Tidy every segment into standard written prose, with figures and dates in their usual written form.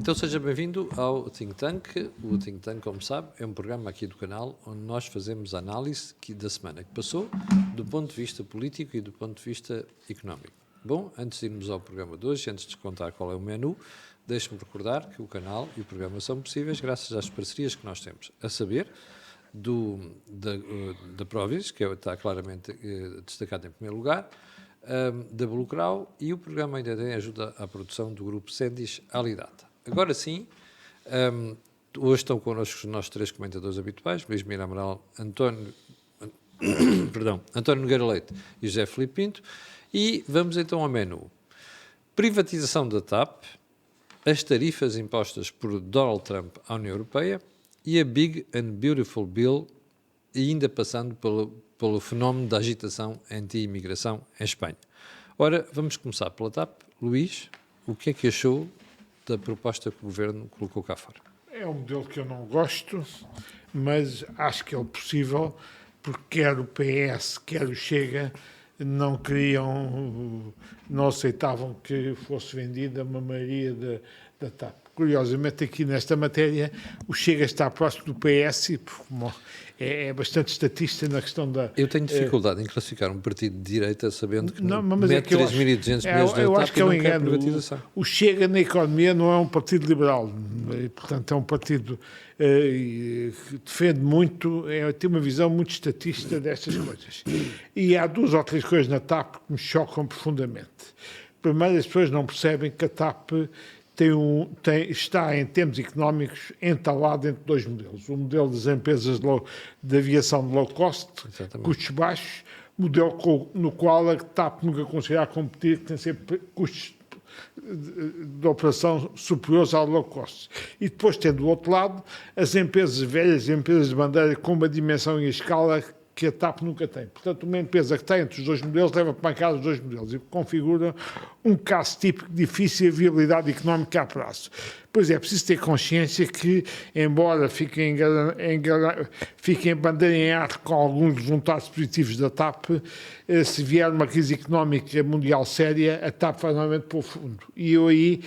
Então seja bem-vindo ao Think Tank. O Think Tank, como sabe, é um programa aqui do canal onde nós fazemos a análise da semana que passou, do ponto de vista político e do ponto de vista económico. Bom, antes de irmos ao programa de hoje, antes de contar qual é o menu, deixe-me recordar que o canal e o programa são possíveis graças às parcerias que nós temos, a saber, da Provis, que está claramente destacado em primeiro lugar, da Blucrau, e o programa ainda tem ajuda à produção do grupo Sendis Alidata. Agora sim, hoje estão connosco os nossos três comentadores habituais, Luís Mira Amaral, António Nogueira Leite e José Filipe Pinto, e vamos então ao menu. Privatização da TAP, as tarifas impostas por Donald Trump à União Europeia e a Big and Beautiful Bill, e ainda passando pelo fenómeno da agitação anti-imigração em Espanha. Ora, vamos começar pela TAP. Luís, o que é que achou da proposta que o Governo colocou cá fora? É um modelo que eu não gosto, mas acho que é o possível, porque quer o PS, quer o Chega, não aceitavam que fosse vendida uma maioria da TAP. Curiosamente, aqui nesta matéria, o Chega está próximo do PS e é bastante estatista na questão da... Eu tenho dificuldade em classificar um partido de direita sabendo que não mas mete 3.200 milhões de eu TAP acho que e é um não quer engano. privatização. O Chega na economia não é um partido liberal, e, portanto é um partido que defende muito, tem uma visão muito estatista destas coisas. E há duas ou três coisas na TAP que me chocam profundamente. Primeiro, as pessoas não percebem que a TAP está, em termos económicos, entalado entre dois modelos. O modelo das empresas de aviação de low cost, exatamente, custos baixos, modelo no qual a TAP nunca conseguirá competir, que tem sempre custos de operação superiores ao low cost. E depois tem, do outro lado, as empresas velhas, empresas de bandeira com uma dimensão e escala que a TAP nunca tem. Portanto, uma empresa que está entre os dois modelos leva para pancada os dois modelos e configura um caso típico de difícil viabilidade económica a prazo. Pois é preciso ter consciência que, embora fiquem em bandeira em arte com alguns resultados positivos da TAP, se vier uma crise económica mundial séria, a TAP vai novamente para o fundo. E eu aí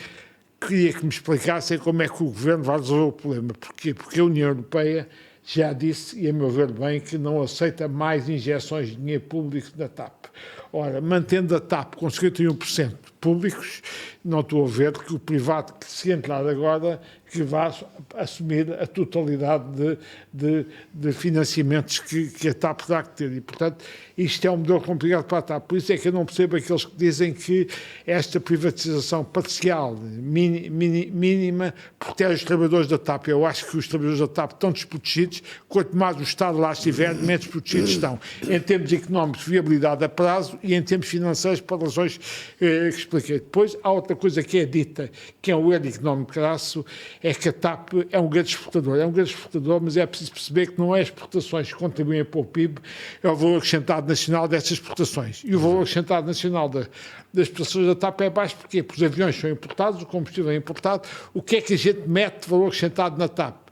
queria que me explicassem como é que o Governo vai resolver o problema. Porquê? Porque a União Europeia já disse, e a meu ver bem, que não aceita mais injeções de dinheiro público na TAP. Ora, mantendo a TAP com 51% públicos, não estou a ver que o privado que se entrar agora que vá assumir a totalidade de financiamentos que a TAP terá que ter. E, portanto, isto é um modelo complicado para a TAP. Por isso é que eu não percebo aqueles que dizem que esta privatização parcial, mínima, protege os trabalhadores da TAP. Eu acho que os trabalhadores da TAP estão desprotegidos. Quanto mais o Estado lá estiver, menos protegidos estão. Em termos económicos, viabilidade a prazo, e em termos financeiros, por razões que expliquei. Depois, há outra coisa que é dita, que é o erro económico crasso, é que a TAP é um grande exportador. É um grande exportador, mas é preciso perceber que não é as exportações que contribuem para o PIB, é o valor acrescentado nacional destas exportações. E o valor acrescentado nacional das exportações da TAP é baixo. Porquê? Porque os aviões são importados, o combustível é importado. O que é que a gente mete de valor acrescentado na TAP?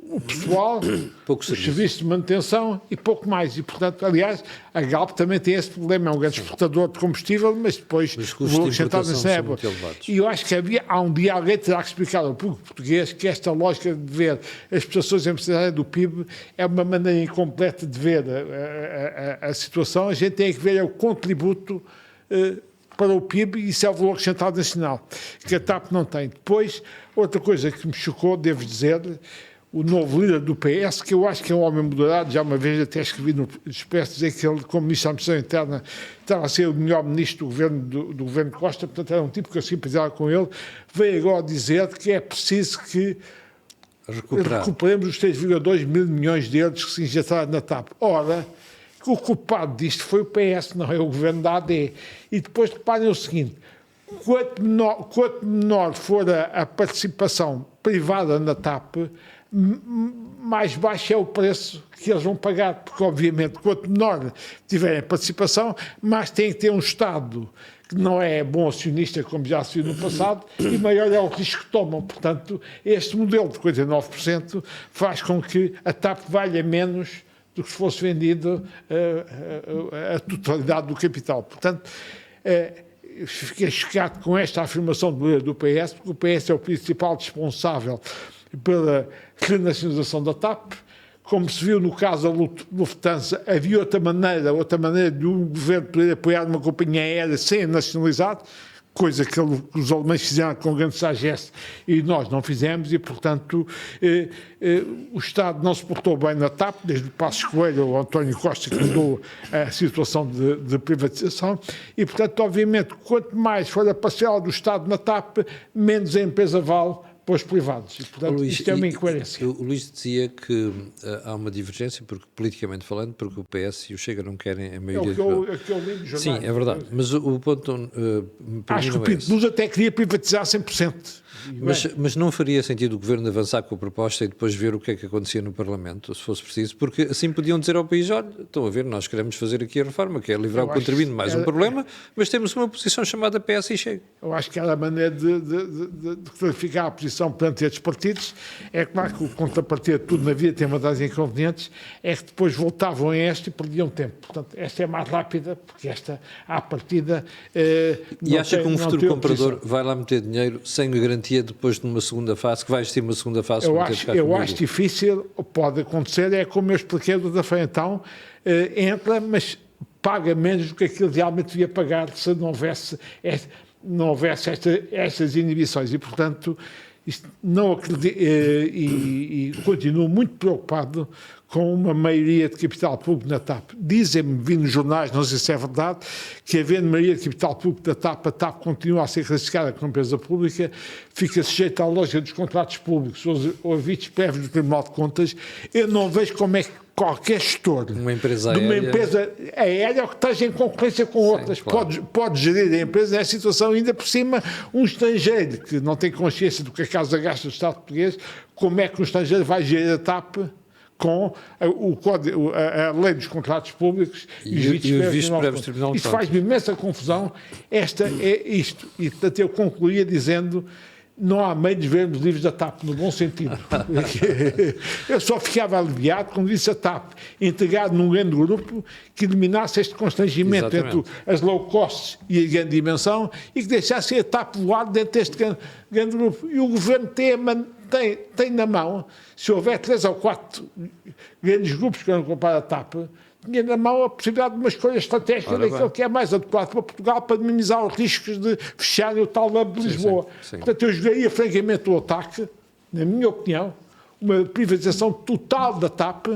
O pessoal, os serviços de manutenção e pouco mais. E, portanto, aliás, a Galp também tem esse problema. É um grande exportador de combustível, mas depois o valor acrescentado nessa época. E eu acho que há um dia alguém terá que explicar ao público português que esta lógica de ver as prestações empresariais do PIB é uma maneira incompleta de ver a situação. A gente tem que ver o contributo para o PIB, e isso é o valor acrescentado nacional, que a TAP não tem. Depois, outra coisa que me chocou, devo dizer, o novo líder do PS, que eu acho que é um homem moderado, já uma vez até escrevi no Expresso dizer que ele, como Ministro da Administração Interna, estava a ser o melhor ministro do governo Costa, portanto era um tipo que eu simpatizava com ele, veio agora dizer que é preciso que recuperemos os 3,2 mil milhões de euros que se injetaram na TAP. Ora, o culpado disto foi o PS, não é o governo da AD. E depois reparem o seguinte, quanto menor for a participação privada na TAP, mais baixo é o preço que eles vão pagar, porque obviamente quanto menor tiverem participação, mais tem que ter um Estado que não é bom acionista, como já se viu no passado, e maior é o risco que tomam. Portanto, este modelo de 49% faz com que a TAP valha menos do que se fosse vendido a totalidade do capital. Portanto, fiquei chocado com esta afirmação do PS, porque o PS é o principal responsável pela renacionalização da TAP. Como se viu no caso da Lufthansa, havia outra maneira de um governo poder apoiar uma companhia aérea sem a nacionalizar, coisa que os alemães fizeram com grande sagesse e nós não fizemos, e, portanto, o Estado não se portou bem na TAP, desde o Passos Coelho ao António Costa, que mudou a situação de privatização, e, portanto, obviamente, quanto mais for a parcela do Estado na TAP, menos a empresa vale para os privados. E, portanto, Luís, isto é uma incoerência. O Luís dizia que há uma divergência, porque, politicamente falando, porque o PS e o Chega não querem a maioria... É o que eu li no jornal. Sim, é verdade. Mas o ponto para mim Acho que não o é Pinto esse. Luz até queria privatizar 100%. Mas não faria sentido o Governo avançar com a proposta e depois ver o que é que acontecia no Parlamento, se fosse preciso, porque assim podiam dizer ao país, olha, estão a ver, nós queremos fazer aqui a reforma, que é livrar o contribuinte, mais um problema, mas temos uma posição chamada PS e Chega. Eu acho que era a maneira de clarificar a posição perante estes partidos. É claro que o contrapartida de tudo na vida tem vantagens e inconvenientes, é que depois voltavam a esta e perdiam tempo. Portanto, esta é mais rápida, porque esta, à partida... E acha que um futuro comprador vai lá meter dinheiro sem garantia depois de uma segunda fase, que vai existir uma segunda fase? Eu acho difícil, pode acontecer, é como eu expliquei da feira, então, entra, mas paga menos do que aquilo realmente devia pagar se não houvesse estas inibições. E, portanto, isto não acredito, e continuo muito preocupado com uma maioria de capital público na TAP. Dizem-me, vi nos jornais, não sei se é verdade, que havendo maioria de capital público da TAP, a TAP continua a ser classificada como empresa pública, fica sujeita à lógica dos contratos públicos, ouvidos prévios do Tribunal de Contas. Eu não vejo como é que qualquer gestor de uma empresa aérea que esteja em concorrência com outras, claro, pode gerir a empresa nessa situação, ainda por cima um estrangeiro que não tem consciência do que a casa gasta do Estado português, como é que um estrangeiro vai gerir a TAP com a lei dos contratos públicos e os vistos prévios do Tribunal de Contas. Isto faz-me imensa confusão. Esta é isto. E, portanto, eu concluía dizendo: não há meio de vermos livros da TAP, no bom sentido. Eu só ficava aliviado quando disse a TAP, integrado num grande grupo, que eliminasse este constrangimento entre as low costs e a grande dimensão e que deixasse a TAP voar dentro deste grande grupo. E o Governo tem na mão, se houver 3 ou 4 grandes grupos que queiram comprar a TAP, tinha na mão a possibilidade de uma escolha estratégica daquilo que é mais adequado para Portugal, para minimizar os riscos de fecharem o tal hub de Lisboa. Sim. Portanto, eu jogaria francamente o ataque, na minha opinião, uma privatização total da TAP,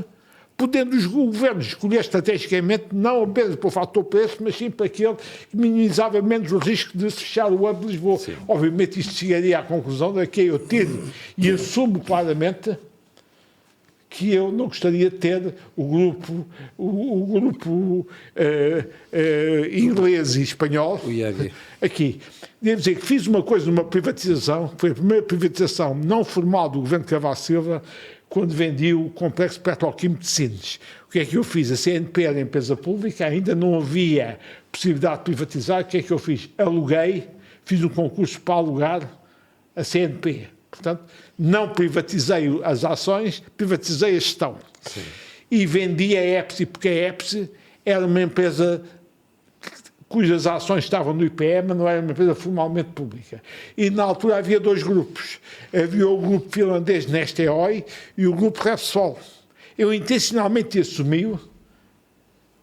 podendo os governos escolher estrategicamente, não apenas para o fator preço, mas sim para aquele que minimizava menos o risco de se fechar o hub de Lisboa. Sim. Obviamente isto chegaria à conclusão de que eu tiro e assumo claramente que eu não gostaria de ter o grupo inglês e espanhol aqui. Devo dizer que fiz uma coisa numa privatização, que foi a primeira privatização não formal do governo de Cavaco Silva, quando vendi o complexo petroquímico de Sines. O que é que eu fiz? A CNP era empresa pública, ainda não havia possibilidade de privatizar. O que é que eu fiz? Aluguei, fiz um concurso para alugar a CNP. Portanto, não privatizei as ações, privatizei a gestão. Sim. E vendi a EPSI, porque a EPSI era uma empresa cujas ações estavam no IPE, mas não era uma empresa formalmente pública. E na altura havia 2 grupos. Havia o grupo finlandês Neste Oy e o grupo Repsol. Eu intencionalmente assumi,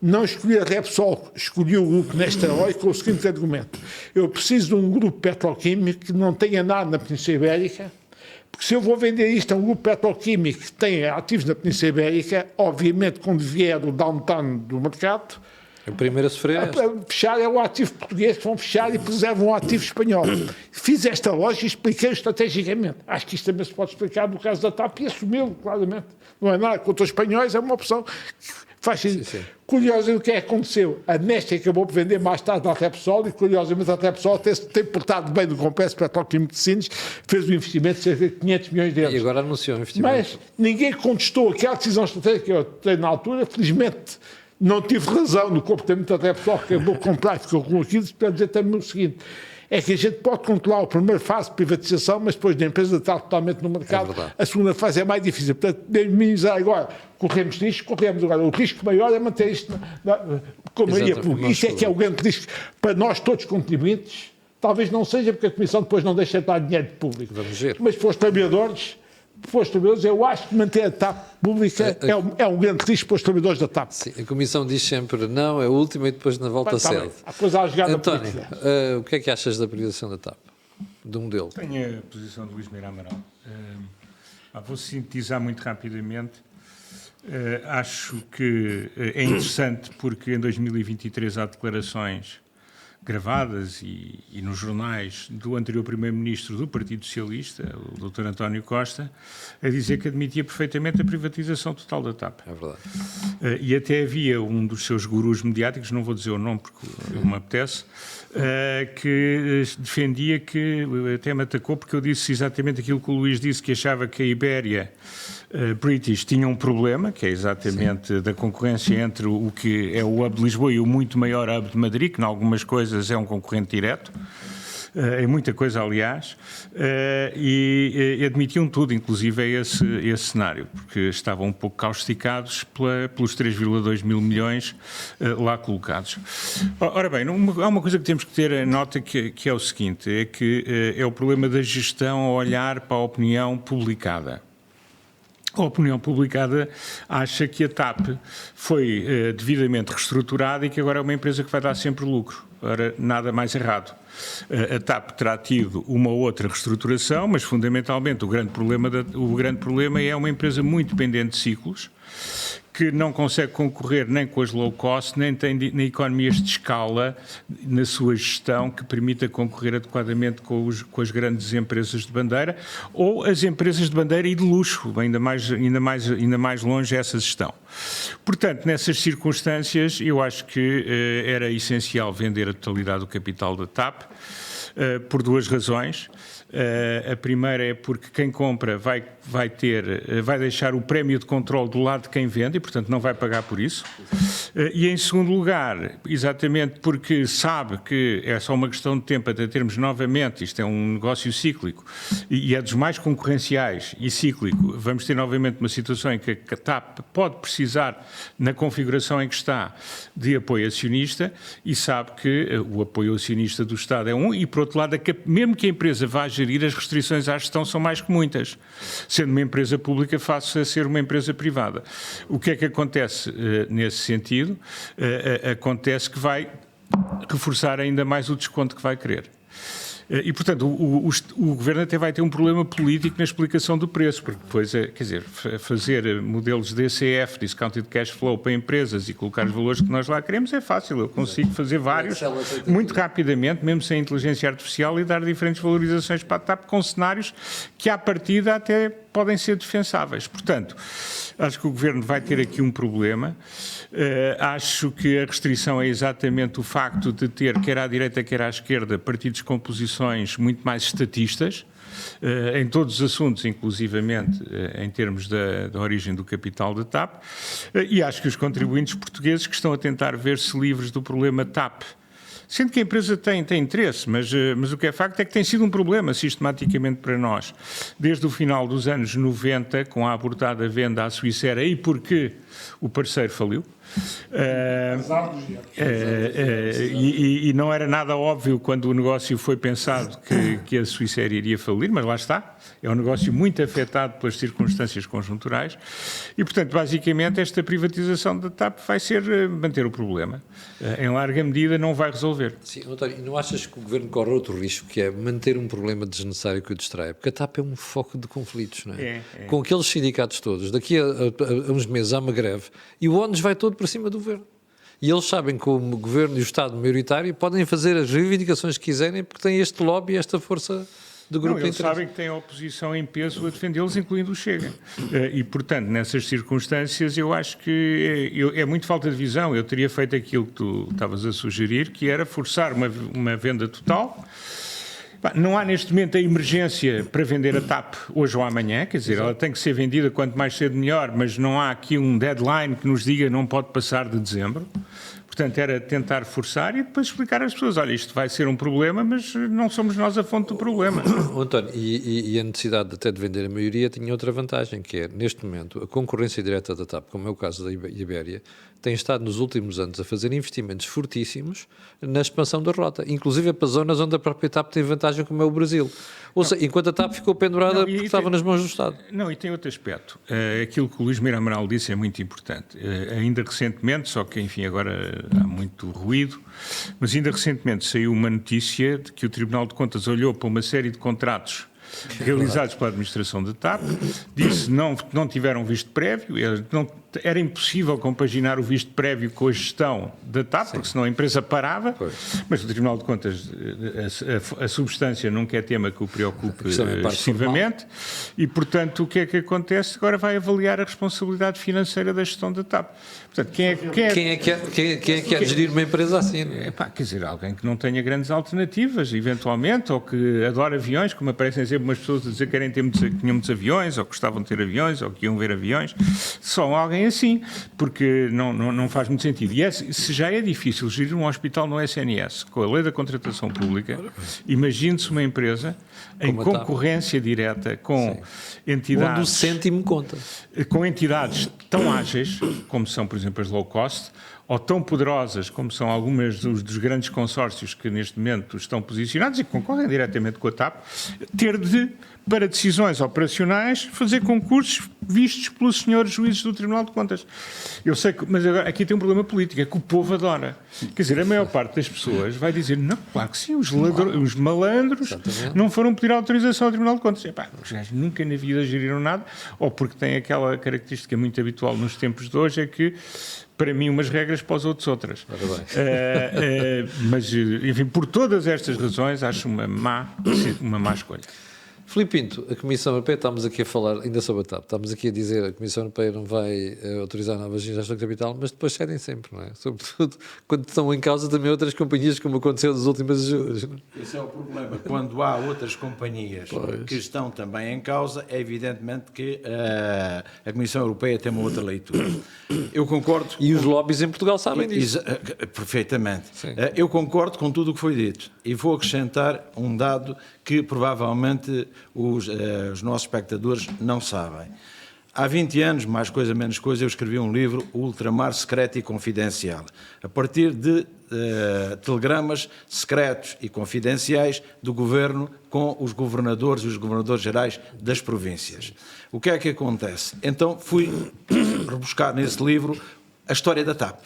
não escolhi a Repsol, escolhi o grupo Neste Oy com o seguinte argumento: eu preciso de um grupo petroquímico que não tenha nada na Península Ibérica, porque se eu vou vender isto a um grupo petroquímico que tem ativos na Península Ibérica, obviamente quando vier o downturn do mercado, a primeira a sofrer fechar é o ativo português que vão fechar e preservam o ativo espanhol. Fiz esta lógica e expliquei estrategicamente. Acho que isto também se pode explicar no caso da TAP e assumiu claramente. Não é nada contra os espanhóis, é uma opção que faz sentido. Sim. Curiosamente, o que é que aconteceu? A Neste acabou por vender mais tarde à Repsol e, curiosamente, a Repsol tem portado bem do complexo petroquímico de Sines, fez um investimento de cerca de 500 milhões de euros. E agora anunciou um investimento. Mas ninguém contestou aquela decisão estratégica que eu tenho na altura. Felizmente, não tive razão no comportamento da pessoa que acabou com plástico com aquilo, para dizer também o seguinte, é que a gente pode controlar a primeira fase de privatização, mas depois da empresa estar totalmente no mercado, a segunda fase é mais difícil. Portanto, minimizar agora, corremos risco, corremos agora. O risco maior é manter isto como maioria pública. Isso é que é o grande risco para nós todos contribuintes. Talvez não seja porque a Comissão depois não deixa de dar dinheiro público. Vamos ver. Mas para os trabalhadores, eu acho que manter a TAP pública é um grande risco para os trabalhadores da TAP. Sim, a Comissão diz sempre não, é a última e depois na volta cede. Depois há a jogada António, política. o que é que achas da privatização da TAP? Do modelo? Tenho a posição de Luís Meira Amaral. Vou sintetizar muito rapidamente. Acho que é interessante porque em 2023 há declarações gravadas e nos jornais do anterior Primeiro-Ministro do Partido Socialista, o Dr. António Costa, a dizer que admitia perfeitamente a privatização total da TAP. É verdade. E até havia um dos seus gurus mediáticos, não vou dizer o nome porque não me apetece, que defendia que, até me atacou porque eu disse exatamente aquilo que o Luís disse, que achava que a Ibéria British tinha um problema, que é exatamente da concorrência entre o que é o hub de Lisboa e o muito maior hub de Madrid, que em algumas coisas é um concorrente direto, em muita coisa aliás, e admitiam tudo, inclusive esse cenário, porque estavam um pouco causticados pelos 3,2 mil milhões lá colocados. Ora bem, há uma coisa que temos que ter em nota que é o seguinte, é que é o problema da gestão a olhar para a opinião publicada. A opinião publicada acha que a TAP foi devidamente reestruturada e que agora é uma empresa que vai dar sempre lucro. Ora, nada mais errado. A TAP terá tido uma outra reestruturação, mas fundamentalmente o grande problema é uma empresa muito dependente de ciclos, que não consegue concorrer nem com as low cost, nem tem economias de escala na sua gestão que permita concorrer adequadamente com as grandes empresas de bandeira ou as empresas de bandeira e de luxo, ainda mais longe essa gestão. Portanto, nessas circunstâncias, eu acho que era essencial vender a totalidade do capital da TAP, por duas razões. A primeira é porque quem compra vai deixar o prémio de controle do lado de quem vende e, portanto, não vai pagar por isso. E, em segundo lugar, exatamente porque sabe que é só uma questão de tempo até termos novamente, isto é um negócio cíclico e é dos mais concorrenciais e cíclico, vamos ter novamente uma situação em que a TAP pode precisar, na configuração em que está, de apoio acionista e sabe que o apoio acionista do Estado é e, por outro lado, mesmo que a empresa vá gerir, as restrições à gestão são mais que muitas, sendo uma empresa pública face a ser uma empresa privada. O que é que acontece nesse sentido? Acontece que vai reforçar ainda mais o desconto que vai querer. E, portanto, o Governo até vai ter um problema político na explicação do preço, porque depois, fazer modelos DCF, Discounted Cash Flow, para empresas e colocar os valores que nós lá queremos é fácil. Eu consigo fazer vários muito rapidamente, mesmo sem inteligência artificial, e dar diferentes valorizações para a TAP com cenários que, à partida, até podem ser defensáveis. Portanto, acho que o Governo vai ter aqui um problema. Acho que a restrição é exatamente o facto de ter, quer à direita, quer à esquerda, partidos com posições muito mais estatistas, em todos os assuntos, inclusivamente em termos da origem do capital da TAP, e acho que os contribuintes portugueses que estão a tentar ver-se livres do problema TAP, sendo que a empresa tem interesse, mas o que é facto é que tem sido um problema sistematicamente para nós. Desde o final dos anos 90, com a abortada venda à Suíça, e porque o parceiro faliu. E não era nada óbvio quando o negócio foi pensado que a Suíça iria falir, mas lá está. É um negócio muito afetado pelas circunstâncias conjunturais e, portanto, basicamente, esta privatização da TAP vai ser manter o problema. Em larga medida, não vai resolver. Sim, António, não achas que o Governo corre outro risco, que é manter um problema desnecessário que o distrai? Porque a TAP é um foco de conflitos, não é? Com aqueles sindicatos todos, daqui a uns meses há uma greve e o ONU vai todo para cima do Governo. E eles sabem que o Governo e o Estado maioritário podem fazer as reivindicações que quiserem porque têm este lobby e esta força do grupo de interesse. Eles sabem que têm a oposição em peso a defendê-los, incluindo o Chega. E, portanto, nessas circunstâncias, eu acho que é muito falta de visão. Eu teria feito aquilo que tu estavas a sugerir, que era forçar uma venda total, Não há neste momento a emergência para vender a TAP hoje ou amanhã, quer dizer, ela tem que ser vendida quanto mais cedo melhor, mas não há aqui um deadline que nos diga não pode passar de dezembro. Portanto, era tentar forçar e depois explicar às pessoas, olha, isto vai ser um problema, mas não somos nós a fonte do problema. António, e a necessidade até de vender a maioria tinha outra vantagem, que é, neste momento, a concorrência direta da TAP, como é o caso da Ibéria, tem estado nos últimos anos a fazer investimentos fortíssimos na expansão da rota, inclusive para zonas onde a própria TAP tem vantagem, como é o Brasil. Ou seja, enquanto a TAP ficou pendurada porque estava nas mãos do Estado. Não, e tem outro aspecto. Aquilo que o Luís Meira Amaral disse é muito importante. Ainda recentemente, só que, enfim, agora há muito ruído, mas ainda recentemente saiu uma notícia de que o Tribunal de Contas olhou para uma série de contratos realizados pela administração da TAP, disse que não tiveram visto prévio, era impossível compaginar o visto prévio com a gestão da TAP, porque senão a empresa parava, mas o Tribunal de Contas, a substância nunca é tema que o preocupe excessivamente, e portanto o que é que acontece? Agora vai avaliar a responsabilidade financeira da gestão da TAP. Portanto, quem é que quer gerir uma empresa assim? Não é? Quer dizer, alguém que não tenha grandes alternativas, eventualmente, ou que adora aviões, como aparecem sempre umas pessoas a dizer que querem tinham muitos aviões, ou gostavam de ter aviões, ou que iam ver aviões, só alguém assim, porque não faz muito sentido. E se já é difícil gerir um hospital no SNS, com a lei da contratação pública, imagine-se uma empresa em concorrência direta com entidades... Onde o cêntimo conta. Com entidades tão ágeis, como são, por exemplo, as low cost, ou tão poderosas como são algumas dos grandes consórcios que neste momento estão posicionados e que concorrem diretamente com a TAP, ter de, para decisões operacionais, fazer concursos vistos pelos senhores juízes do Tribunal de Contas. Eu sei que, mas agora, aqui tem um problema político, é que o povo adora. Quer dizer, a maior parte das pessoas vai dizer, não, claro que sim, os malandros não foram pedir autorização ao Tribunal de Contas. Epá, os gajos nunca na vida geriram nada, ou porque têm aquela característica muito habitual nos tempos de hoje, é que para mim umas regras, para os outros outras. Mas, enfim, por todas estas razões, acho uma má escolha. Filipe Pinto, a Comissão Europeia, estamos aqui a falar, ainda sobre a TAP, estamos aqui a dizer que a Comissão Europeia não vai autorizar novas gestões de capital, mas depois cedem sempre, não é? Sobretudo quando estão em causa também outras companhias, como aconteceu nas últimas ajudas. Esse é o problema. Quando há outras companhias que estão também em causa, é evidentemente que a Comissão Europeia tem uma outra leitura. Eu concordo... E os lobbies em Portugal sabem disso. Perfeitamente. Eu concordo com tudo o que foi dito. E vou acrescentar um dado que provavelmente os nossos espectadores não sabem. Há 20 anos, mais coisa menos coisa, eu escrevi um livro, O Ultramar Secreto e Confidencial, a partir de telegramas secretos e confidenciais do Governo com os governadores e os governadores gerais das províncias. O que é que acontece? Então fui rebuscar nesse livro a história da TAP.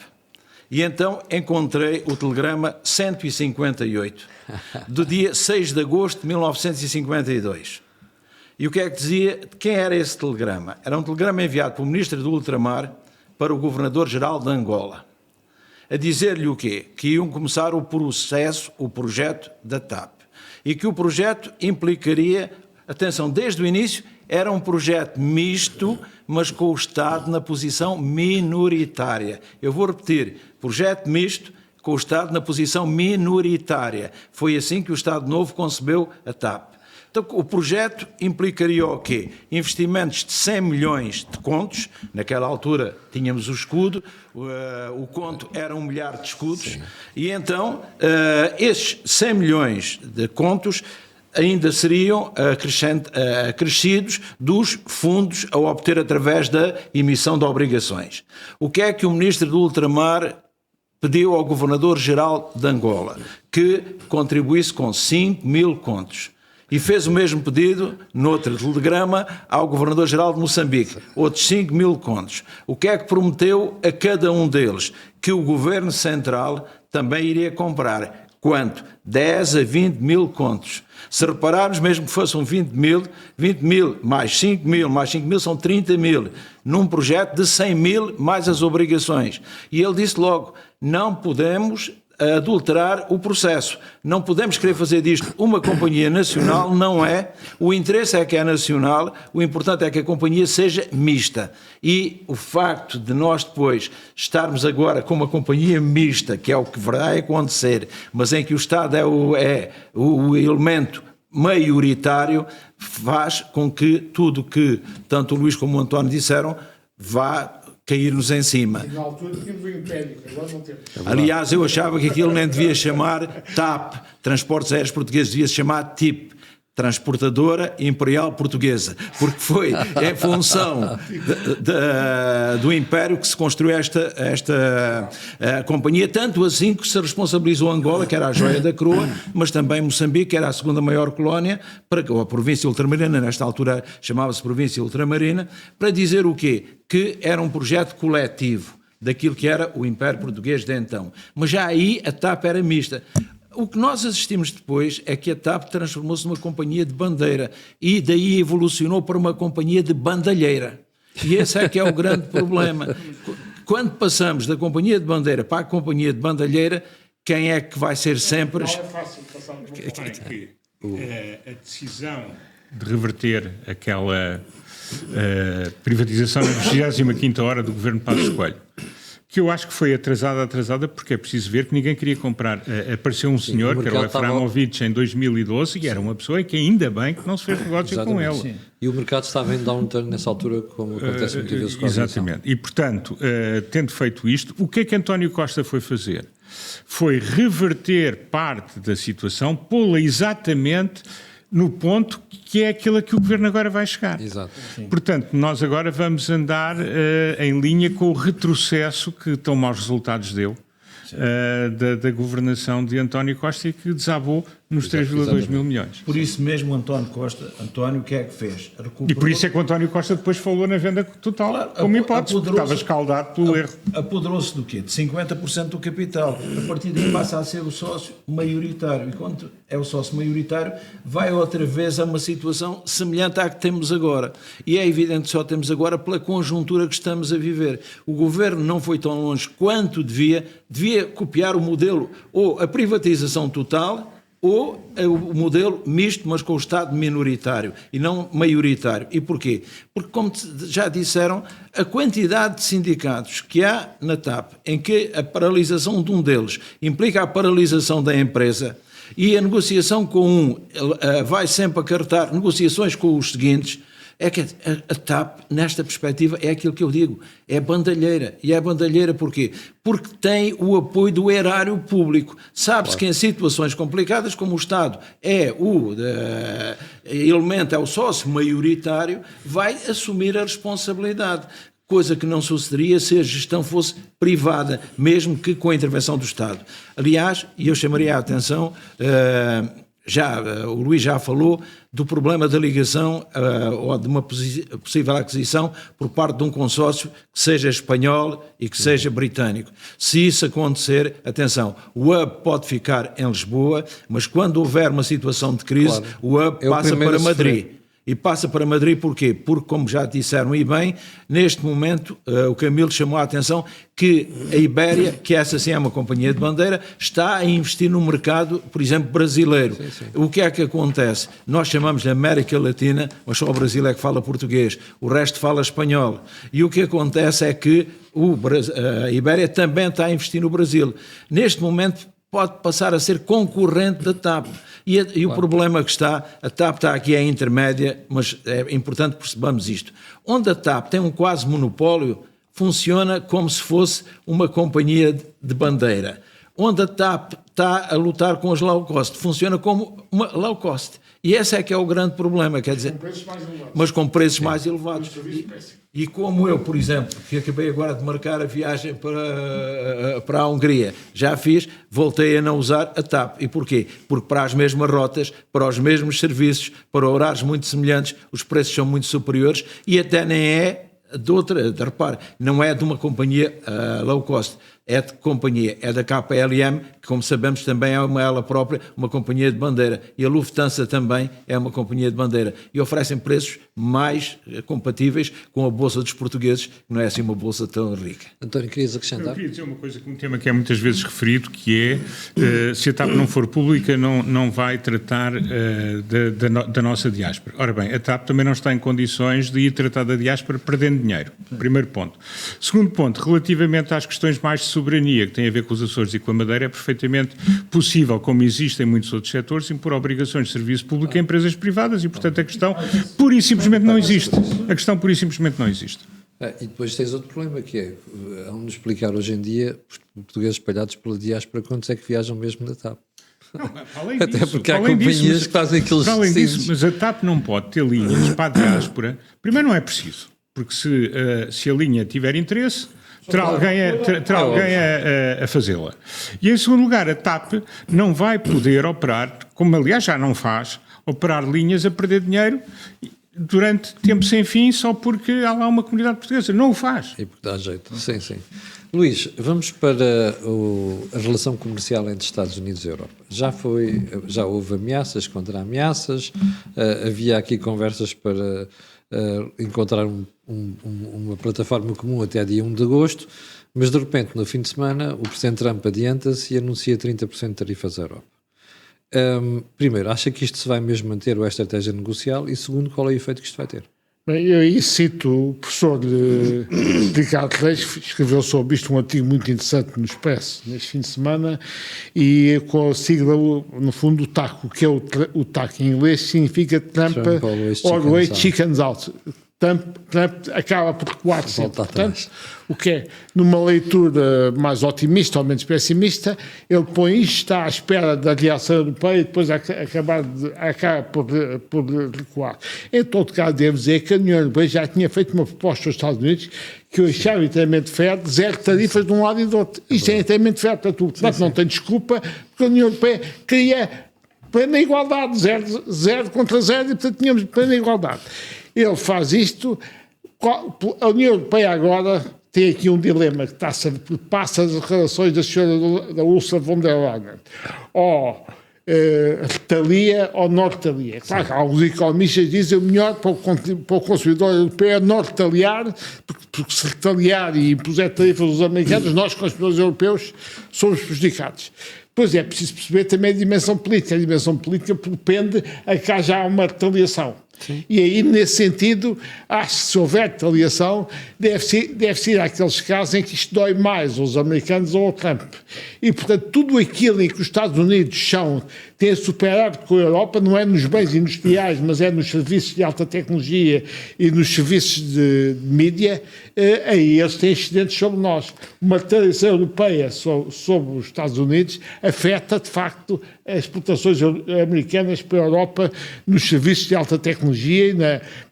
E então encontrei o telegrama 158, do dia 6 de agosto de 1952. E o que é que dizia? Quem era esse telegrama? Era um telegrama enviado pelo Ministro do Ultramar para o Governador-Geral de Angola, a dizer-lhe o quê? Que iam começar o projeto da TAP. E que o projeto implicaria, atenção, desde o início, era um projeto misto, mas com o Estado na posição minoritária. Eu vou repetir, projeto misto com o Estado na posição minoritária. Foi assim que o Estado Novo concebeu a TAP. Então, o projeto implicaria o quê? Investimentos de 100 milhões de contos, naquela altura tínhamos o escudo, o conto era 1 milhar de escudos, sim. E então esses 100 milhões de contos ainda seriam acrescidos dos fundos a obter através da emissão de obrigações. O que é que o Ministro do Ultramar pediu ao Governador-Geral de Angola? Que contribuísse com 5 mil contos. E fez o mesmo pedido, noutro telegrama, ao Governador-Geral de Moçambique, outros 5 mil contos. O que é que prometeu a cada um deles? Que o Governo Central também iria comprar. Quanto? 10 a 20 mil contos. Se repararmos, mesmo que fossem 20 mil mais 5 mil mais 5 mil são 30 mil, num projeto de 100 mil mais as obrigações. E ele disse logo, não podemos adulterar o processo. Não podemos querer fazer disto uma companhia nacional, não é. O interesse é que é nacional, o importante é que a companhia seja mista. E o facto de nós depois estarmos agora com uma companhia mista, que é o que vai acontecer, mas em que o Estado é o elemento maioritário faz com que tudo que tanto o Luís como o António disseram vá cair-nos em cima. Na altura tínhamos o Império, agora não temos. Aliás, eu achava que aquilo nem devia chamar TAP, Transportes Aéreos Portugueses, devia se chamar TIP, Transportadora Imperial Portuguesa, porque foi em função do Império que se construiu esta companhia, tanto assim que se responsabilizou Angola, que era a joia da coroa, mas também Moçambique, que era a segunda maior colónia, ou a província ultramarina, nesta altura chamava-se província ultramarina, para dizer o quê? Que era um projeto coletivo daquilo que era o Império Português de então. Mas já aí a TAP era mista. O que nós assistimos depois é que a TAP transformou-se numa companhia de bandeira e daí evolucionou para uma companhia de bandalheira. E esse é que é o grande problema. Quando passamos da companhia de bandeira para a companhia de bandalheira, quem é que vai ser sempre... Não é fácil passar a decisão de reverter aquela privatização na 25ª hora do governo Passos Coelho, que eu acho que foi atrasada, porque é preciso ver que ninguém queria comprar. Apareceu um senhor, que era o Eframovich, em 2012, e era uma pessoa que ainda bem que não se fez negócio com ele. Sim. E o mercado estava em downturn nessa altura, como acontece muitas vezes com a aviação. Exatamente. E, portanto, tendo feito isto, o que é que António Costa foi fazer? Foi reverter parte da situação, pô-la exatamente no ponto que é aquilo a que o Governo agora vai chegar. Exato. Sim. Portanto, nós agora vamos andar em linha com o retrocesso que tão maus resultados deu da governação de António Costa e que desabou nos 3,2 mil milhões. Por isso mesmo António, o que é que fez? Recuperou... E por isso é que o António Costa depois falou na venda total, claro, como hipótese, porque estava escaldado pelo erro. Apoderou-se do quê? De 50% do capital. A partir daí passa a ser o sócio maioritário. E quando é o sócio maioritário, vai outra vez a uma situação semelhante à que temos agora. E é evidente que só temos agora pela conjuntura que estamos a viver. O governo não foi tão longe quanto devia copiar o modelo ou a privatização total ou o modelo misto, mas com o Estado minoritário e não maioritário. E porquê? Porque, como já disseram, a quantidade de sindicatos que há na TAP, em que a paralisação de um deles implica a paralisação da empresa e a negociação com um vai sempre acarretar negociações com os seguintes, é que a TAP, nesta perspectiva, é aquilo que eu digo, é bandalheira. E é bandalheira porquê? Porque tem o apoio do erário público. Sabe-se que em situações complicadas, como o Estado é o elemento, é o sócio maioritário, vai assumir a responsabilidade. Coisa que não sucederia se a gestão fosse privada, mesmo que com a intervenção do Estado. Aliás, e eu chamaria a atenção... o Luís já falou do problema da ligação ou de uma possível aquisição por parte de um consórcio que seja espanhol e que seja britânico. Se isso acontecer, atenção, o hub pode ficar em Lisboa, mas quando houver uma situação de crise, o hub passa para Madrid. E passa para Madrid porquê? Porque, como já disseram e bem, neste momento o Camilo chamou a atenção que a Ibéria, que essa sim é uma companhia de bandeira, está a investir no mercado, por exemplo, brasileiro. Sim, sim. O que é que acontece? Nós chamamos de América Latina, mas só o Brasil é que fala português, o resto fala espanhol. E o que acontece é que a Ibéria também está a investir no Brasil. Neste momento pode passar a ser concorrente da TAP. E o problema que está, a TAP está aqui, é intermédia, mas é importante percebermos isto. Onde a TAP tem um quase monopólio, funciona como se fosse uma companhia de bandeira. Onde a TAP está a lutar com as low cost, funciona como uma low cost. E esse é que é o grande problema, quer dizer, mas com preços mais elevados. E como eu, por exemplo, que acabei agora de marcar a viagem para a Hungria, já fiz, voltei a não usar a TAP. E porquê? Porque para as mesmas rotas, para os mesmos serviços, para horários muito semelhantes, os preços são muito superiores e até nem é de outra, repare, não é de uma companhia low cost, é de companhia, é da KLM, que como sabemos também é ela própria uma companhia de bandeira, e a Lufthansa também é uma companhia de bandeira, e oferecem preços mais compatíveis com a Bolsa dos Portugueses, que não é assim uma bolsa tão rica. António, querias acrescentar? Eu queria dizer uma coisa, um tema que é muitas vezes referido, que é, se a TAP não for pública, não vai tratar da nossa diáspora. Ora bem, a TAP também não está em condições de ir tratar da diáspora perdendo dinheiro. Primeiro ponto. Segundo ponto, relativamente às questões mais soberania que tem a ver com os Açores e com a Madeira é perfeitamente possível, como existe em muitos outros setores, impor obrigações de serviço público a empresas privadas e, portanto, a questão pura e simplesmente não existe. A questão pura e simplesmente não existe. E depois tens outro problema, que é, vamos explicar hoje em dia, os portugueses espalhados pela diáspora, quantos é que viajam mesmo na TAP? Não, além Até disso, porque há companhias que fazem aqueles além disso, destinos. mas a TAP não pode ter linhas para a diáspora. Primeiro, não é preciso, porque se a linha tiver interesse, terá alguém a fazê-la. E, em segundo lugar, a TAP não vai poder operar, como aliás já não faz, operar linhas a perder dinheiro durante tempo sem fim só porque há lá uma comunidade portuguesa. Não o faz. E porque dá jeito. Sim, sim. Luís, vamos para a relação comercial entre Estados Unidos e Europa. Já houve ameaças contra ameaças, havia aqui conversas para encontrar uma plataforma comum até dia 1 de agosto, mas de repente, no fim de semana, o Presidente Trump adianta-se e anuncia 30% de tarifas à Europa. Primeiro, acha que isto se vai mesmo manter, ou é estratégia negocial? E segundo, qual é o efeito que isto vai ter? Bem, eu aí cito o professor Ricardo Reis, que escreveu sobre isto um artigo muito interessante no Expresso neste fim de semana, e com a sigla, no fundo, o TAC, o que é o TAC em inglês, significa Trump Always Chickens Out. Trump acaba por recuar sempre. Portanto, o que é, numa leitura mais otimista ou menos pessimista, ele põe isto, está à espera da reação europeia e depois acaba por recuar. Em todo caso, devo dizer que a União Europeia já tinha feito uma proposta aos Estados Unidos que eu achava inteiramente fair, de zero tarifas de um lado e do outro. Isto é inteiramente fair para tudo. Portanto, não tem desculpa, porque a União Europeia queria plena igualdade, zero contra zero, e portanto tínhamos plena igualdade. Ele faz isto, a União Europeia agora tem aqui um dilema que passa as relações da senhora da Ursula von der Leyen, ou retalia ou não retalia. Claro que alguns economistas dizem que o melhor para o consumidor europeu é não retaliar, porque se retaliar e impuser tarifas aos americanos, nós, consumidores europeus, somos prejudicados. Pois é preciso perceber também a dimensão política. A dimensão política propende a que haja uma retaliação. Sim. E aí, nesse sentido, acho que se houver retaliação, deve ser aqueles casos em que isto dói mais aos americanos ou ao Trump. E, portanto, tudo aquilo em que os Estados Unidos têm superávit com a Europa, não é nos bens industriais, mas é nos serviços de alta tecnologia e nos serviços de mídia, aí eles têm excedentes sobre nós. Uma retaliação europeia sobre os Estados Unidos afeta, de facto, as exportações americanas para a Europa nos serviços de alta tecnologia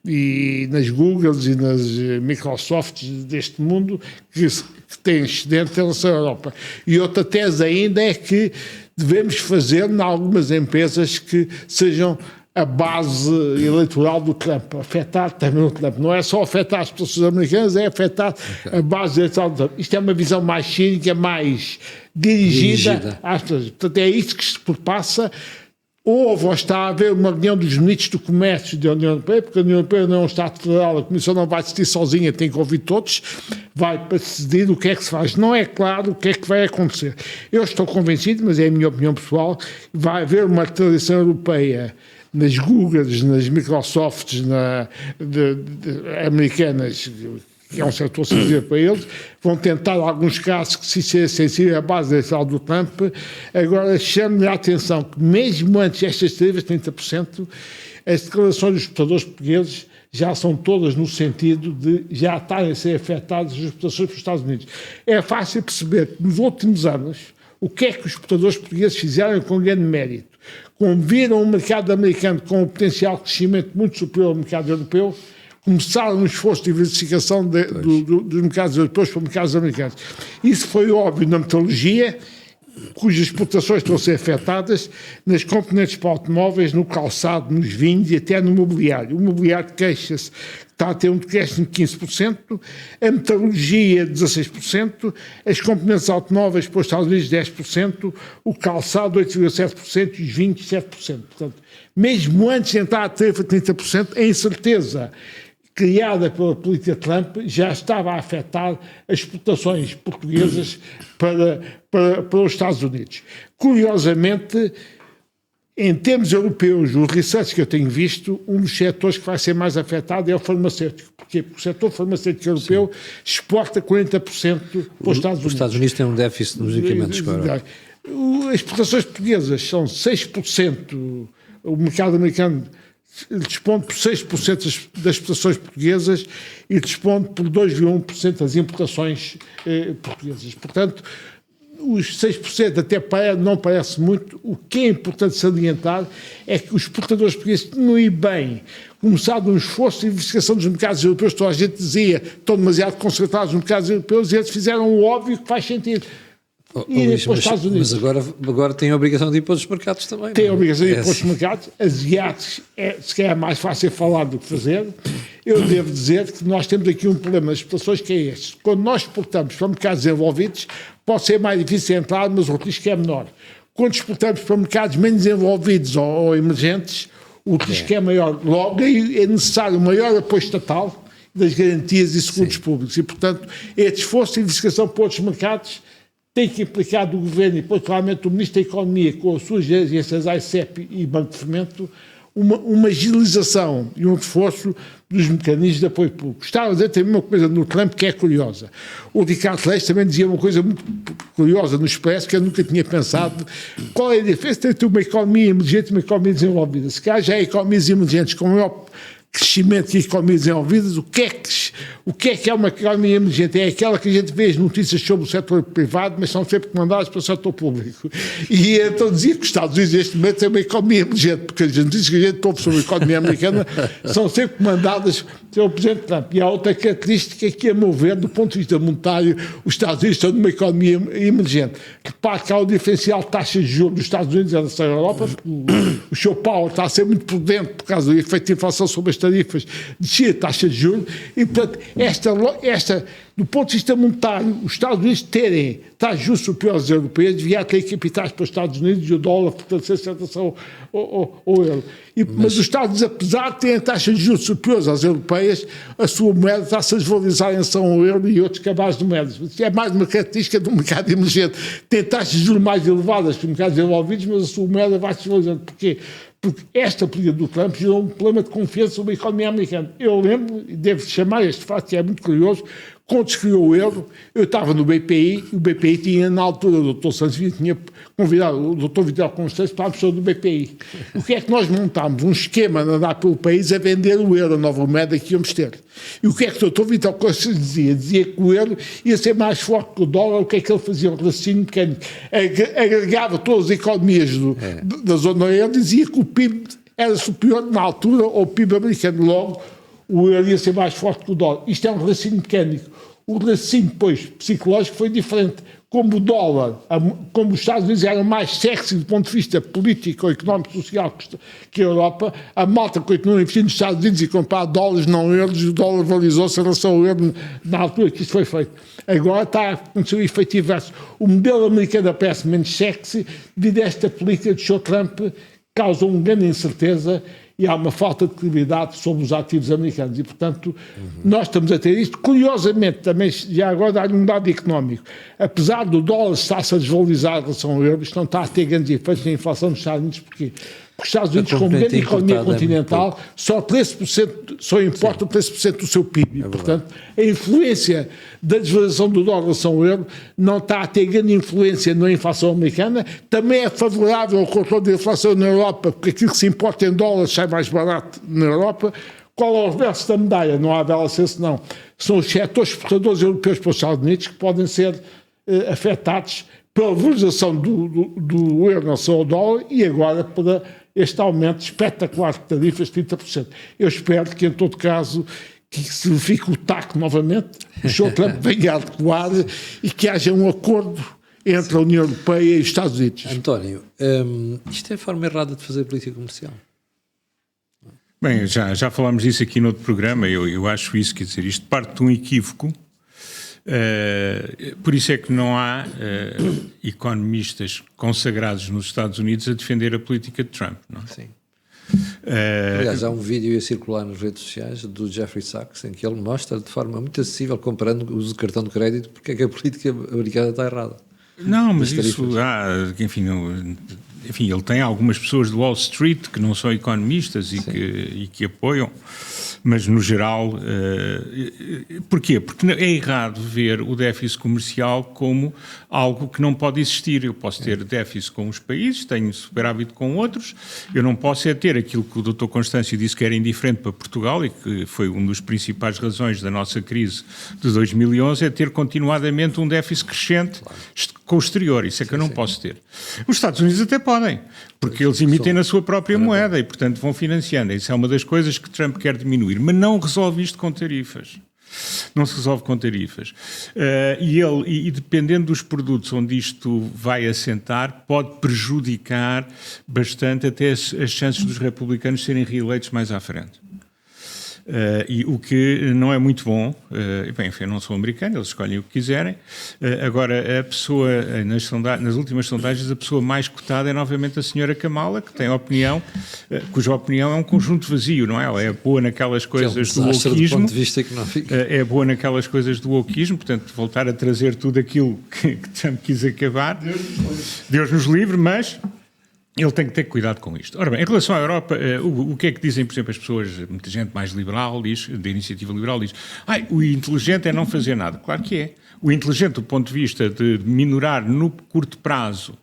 e nas Googles e nas Microsofts deste mundo que têm excedente em relação à Europa. E outra tese ainda é que devemos fazer em algumas empresas que sejam a base eleitoral do Trump, afetar também o Trump. Não é só afetar as pessoas americanas, é afetar a base eleitoral do Trump. Isto é uma visão mais cínica, mais dirigida às pessoas. Portanto, é isso que se passa. Houve ou está a haver uma reunião dos ministros do comércio da União Europeia, porque a União Europeia não é um Estado federal, a Comissão não vai decidir sozinha, tem que ouvir todos, vai para decidir o que é que se faz. Não é claro o que é que vai acontecer. Eu estou convencido, mas é a minha opinião pessoal, vai haver uma retaliação europeia nas Googles, nas Microsofts americanas, que é um setor sensível para eles, vão tentar, em alguns casos, que se seja sensível à base eleitoral do Trump. Agora, chame-lhe a atenção que, mesmo antes destas tarifas, 30%, as declarações dos exportadores portugueses já são todas no sentido de já estarem a ser afetadas as exportações para os Estados Unidos. É fácil perceber que, nos últimos anos, o que é que os exportadores portugueses fizeram com grande mérito? Como viram o mercado americano com um potencial de crescimento muito superior ao mercado europeu, começaram um esforço de diversificação dos mercados europeus para os mercados americanos. Isso foi óbvio na metalurgia, cujas exportações estão a ser afetadas, nas componentes para automóveis, no calçado, nos vinhos e até no mobiliário. O mobiliário queixa-se que está a ter um decréscimo de 15%, a metalurgia 16%, as componentes automóveis para os Estados Unidos 10%, o calçado 8,7% e os vinhos 7%. Portanto, mesmo antes de entrar a tarifa de 30%, a incerteza criada pela política Trump já estava a afetar as exportações portuguesas para os Estados Unidos. Curiosamente, Em termos europeus, o research que eu tenho visto, um dos setores que vai ser mais afetado é o farmacêutico. Porquê? Porque o setor farmacêutico europeu exporta 40% para os Estados Unidos. Os Estados Unidos têm um déficit nos medicamentos com a Europa. As exportações portuguesas são 6%, o mercado americano responde por 6% das exportações portuguesas e responde por 2,1% das importações portuguesas. Portanto, os 6% até não parece muito. O que é importante salientar é que os exportadores portugueses tinham aí bem começado um esforço de diversificação dos mercados europeus. Toda a gente dizia que estão demasiado concentrados nos mercados europeus e eles fizeram o óbvio que faz sentido. Luís, mas agora têm a obrigação de ir para outros mercados também. Tem a obrigação de ir para outros mercados. Asiáticos se calhar é mais fácil falar do que fazer. Eu devo dizer que nós temos aqui um problema nas exportações que é este. Quando nós exportamos para mercados desenvolvidos, pode ser mais difícil entrar, mas o risco é menor. Quando exportamos para mercados menos desenvolvidos ou emergentes, o risco é maior. Logo é necessário um maior apoio estatal das garantias e seguros públicos. E, portanto, este esforço de diversificação para outros mercados tem que implicar do Governo e, particularmente, o Ministro da Economia, com as suas agências AICEP e Banco de Fomento, uma agilização e um reforço dos mecanismos de apoio público. Estava a dizer também uma coisa no Trump que é curiosa. O Ricardo Reis também dizia uma coisa muito curiosa no Expresso, que eu nunca tinha pensado. Qual é a diferença entre uma economia emergente e uma economia desenvolvida? Se calhar já há economias emergentes com maior crescimento e economias desenvolvidas, o que é uma economia emergente? É aquela que a gente vê as notícias sobre o setor privado, mas são sempre comandadas pelo setor público. E então dizia que os Estados Unidos neste momento é uma economia emergente, porque as notícias que a gente ouve sobre a economia americana são sempre comandadas pelo Presidente Trump. E há outra característica que, a meu ver, do ponto de vista monetário, os Estados Unidos estão numa economia emergente. Repare que há o diferencial de taxas de juros dos Estados Unidos e da Europa, o Sr. Powell está a ser muito prudente por causa do efeito de inflação sobre as tarifas, descia a taxa de juros, e, portanto, esta, do ponto de vista monetário, os Estados Unidos terem taxas de juros superiores aos europeus, devia ter capitais para os Estados Unidos e o dólar fortalecer-se em relação ao euro. Mas os Estados Unidos, apesar de terem taxas de juros superiores às europeias, a sua moeda está-se a desvalorizar em relação ao euro e outros cabais de moedas. Isto é mais uma característica do mercado emergente. Tem taxas de juros mais elevadas que os mercados desenvolvidos, mas a sua moeda vai se desvalorizando. Porquê? Porque esta política do Trump gerou um problema de confiança sobre a economia americana. Eu lembro, e devo chamar este fato, que é muito curioso, quando se criou o euro, eu estava no BPI, e o BPI tinha, na altura, o Dr. Santos Villa tinha convidado o Dr. Vital Constâncio para a pessoa do BPI. O que é que nós montámos? Um esquema de andar pelo país a vender o euro, a nova moeda que íamos ter. E o que é que o Dr. Vital Constâncio dizia? Dizia que o euro ia ser mais forte que o dólar. O que é que ele fazia? Um raciocínio pequeno. Agregava todas as economias da zona euro, dizia que o PIB era superior, na altura, ao PIB americano. Logo, o euro ia ser mais forte que o dólar. Isto é um raciocínio mecânico. O raciocínio, depois, psicológico, foi diferente. Como o dólar, como os Estados Unidos eram mais sexy do ponto de vista político, económico, social que a Europa, a malta continuou a investir nos Estados Unidos e comprar dólares, não euros, o dólar valorizou-se em relação ao euro na altura que isso foi feito. Agora está a acontecer o efeito inverso. O modelo americano parece menos sexy devido a esta política de Sr. Trump, causa uma grande incerteza e há uma falta de credibilidade sobre os ativos americanos e, portanto, nós estamos a ter isto. Curiosamente, também, já agora dá-lhe um dado económico, apesar do dólar estar-se a desvalorizar em relação ao euro, isto não está a ter grandes efeitos na inflação dos Estados Unidos, porque os Estados Unidos, como grande economia continental, só 13%, só importam 13% do seu PIB. Portanto, a influência da desvalorização do dólar em relação ao euro não está a ter grande influência na inflação americana. Também é favorável ao controle da inflação na Europa, porque aquilo que se importa em dólares sai mais barato na Europa. Qual é o reverso da medalha? Não há dela ser senão. São os setores exportadores europeus para os Estados Unidos que podem ser afetados pela valorização do euro em relação ao dólar e agora para este aumento espetacular de tarifas de 30%. Eu espero que, em todo caso, que se verifique o TAC novamente, o Sr. Trump venha a adequar e que haja um acordo entre a União Europeia e os Estados Unidos. António, isto é a forma errada de fazer política comercial? Bem, já falámos disso aqui no outro programa, eu acho isso, quer dizer, isto parte de um equívoco. Por isso é que não há economistas consagrados nos Estados Unidos a defender a política de Trump, não? Sim. Aliás, há um vídeo a circular nas redes sociais do Jeffrey Sachs em que ele mostra de forma muito acessível, comparando o uso de cartão de crédito, porque é que a política americana está errada. Não, mas isso, enfim, enfim, ele tem algumas pessoas do Wall Street que não são economistas e que apoiam, mas no geral, porquê? Porque é errado ver o déficit comercial como algo que não pode existir. Eu posso ter déficit com os países, tenho superávit com outros, eu não posso ter aquilo que o Dr. Constâncio disse que era indiferente para Portugal e que foi uma das principais razões da nossa crise de 2011, é ter continuadamente um déficit crescente com o exterior. Isso é que eu não posso ter. Os Estados Unidos até podem, porque eles emitem na sua própria moeda e, portanto, vão financiando. Isso é uma das coisas que Trump quer diminuir, mas não resolve isto com tarifas. Não se resolve com tarifas. E dependendo dos produtos onde isto vai assentar, pode prejudicar bastante até as chances dos republicanos serem reeleitos mais à frente. E o que não é muito bom, bem, enfim, eu não sou americano, eles escolhem o que quiserem. Agora, a pessoa, nas últimas sondagens, a pessoa mais cotada é novamente a senhora Kamala, que tem opinião, cuja opinião é um conjunto vazio, não é? Ela é boa naquelas coisas do wokeismo. Do ponto de vista económico. É boa naquelas coisas do wokeismo, portanto, voltar a trazer tudo aquilo que Trump quis acabar. Deus nos livre, mas ele tem que ter cuidado com isto. Ora bem, em relação à Europa, o que é que dizem, por exemplo, as pessoas, muita gente mais liberal, da iniciativa liberal, diz o inteligente é não fazer nada. Claro que é. O inteligente, do ponto de vista de minorar no curto prazo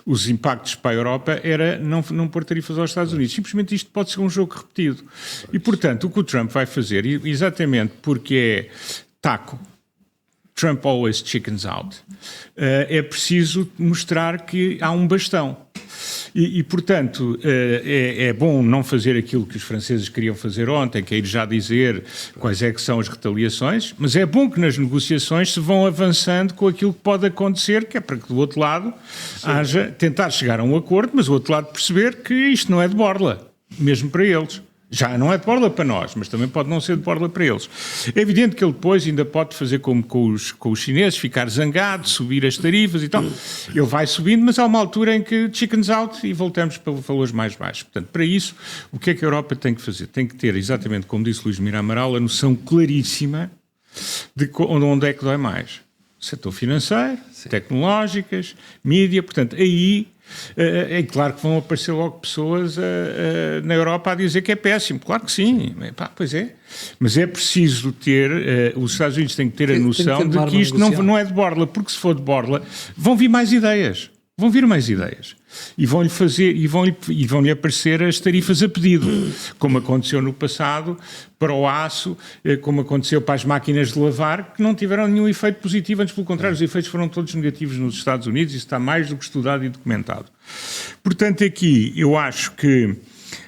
os impactos para a Europa, era não pôr tarifas aos Estados Unidos. Simplesmente isto pode ser um jogo repetido. E, portanto, o que o Trump vai fazer, exatamente porque é taco, Trump always chickens out, é preciso mostrar que há um bastão. E portanto, é bom não fazer aquilo que os franceses queriam fazer ontem, que é ir já dizer quais é que são as retaliações, mas é bom que nas negociações se vão avançando com aquilo que pode acontecer, que é para que do outro lado haja, tentar chegar a um acordo, mas o outro lado perceber que isto não é de borla, mesmo para eles. Já não é de borla para nós, mas também pode não ser de borla para eles. É evidente que ele depois ainda pode fazer como com os chineses, ficar zangado, subir as tarifas e tal. Ele vai subindo, mas há uma altura em que chickens out e voltamos para valores mais baixos. Portanto, para isso, o que é que a Europa tem que fazer? Tem que ter, exatamente como disse Luís Mira Amaral, a noção claríssima de onde é que dói mais. Setor financeiro, tecnológicas, mídia, portanto, aí é claro que vão aparecer logo pessoas na Europa a dizer que é péssimo. Claro que sim, pois é. Mas é preciso ter, os Estados Unidos têm que ter a noção de que isto não é de borla, porque se for de borla vão vir mais ideias. Vão vir mais ideias e vão-lhe fazer e vão-lhe aparecer as tarifas a pedido, como aconteceu no passado para o aço, como aconteceu para as máquinas de lavar, que não tiveram nenhum efeito positivo, antes pelo contrário, os efeitos foram todos negativos nos Estados Unidos, isso está mais do que estudado e documentado. Portanto, aqui eu acho que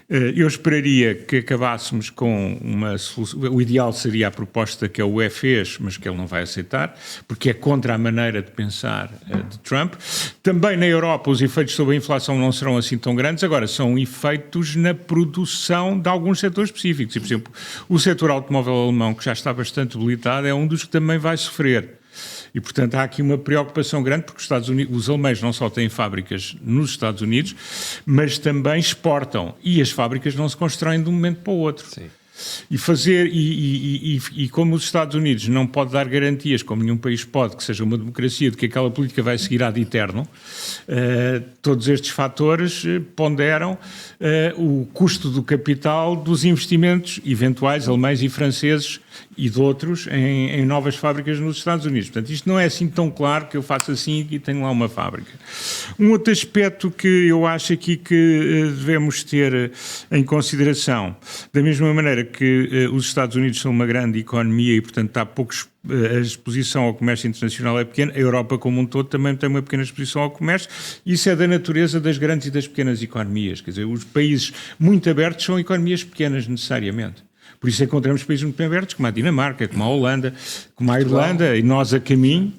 eu esperaria que acabássemos com uma solução. O ideal seria a proposta que a UE fez, mas que ele não vai aceitar, porque é contra a maneira de pensar de Trump. Também na Europa os efeitos sobre a inflação não serão assim tão grandes, agora são efeitos na produção de alguns setores específicos. E, por exemplo, o setor automóvel alemão, que já está bastante debilitado, é um dos que também vai sofrer. E, portanto, há aqui uma preocupação grande, porque os alemães não só têm fábricas nos Estados Unidos, mas também exportam. E as fábricas não se constroem de um momento para o outro. Sim. E como os Estados Unidos não pode dar garantias, como nenhum país pode, que seja uma democracia, de que aquela política vai seguir ad eterno, todos estes fatores ponderam o custo do capital dos investimentos eventuais alemães e franceses e de outros em novas fábricas nos Estados Unidos. Portanto, isto não é assim tão claro que eu faço assim e tenho lá uma fábrica. Um outro aspecto que eu acho aqui que devemos ter em consideração, da mesma maneira que os Estados Unidos são uma grande economia e, portanto, a exposição ao comércio internacional é pequena, a Europa como um todo também tem uma pequena exposição ao comércio, isso é da natureza das grandes e das pequenas economias, quer dizer, os países muito abertos são economias pequenas necessariamente. Por isso encontramos países muito bem abertos, como a Dinamarca, como a Holanda, como a Irlanda, e nós a caminho,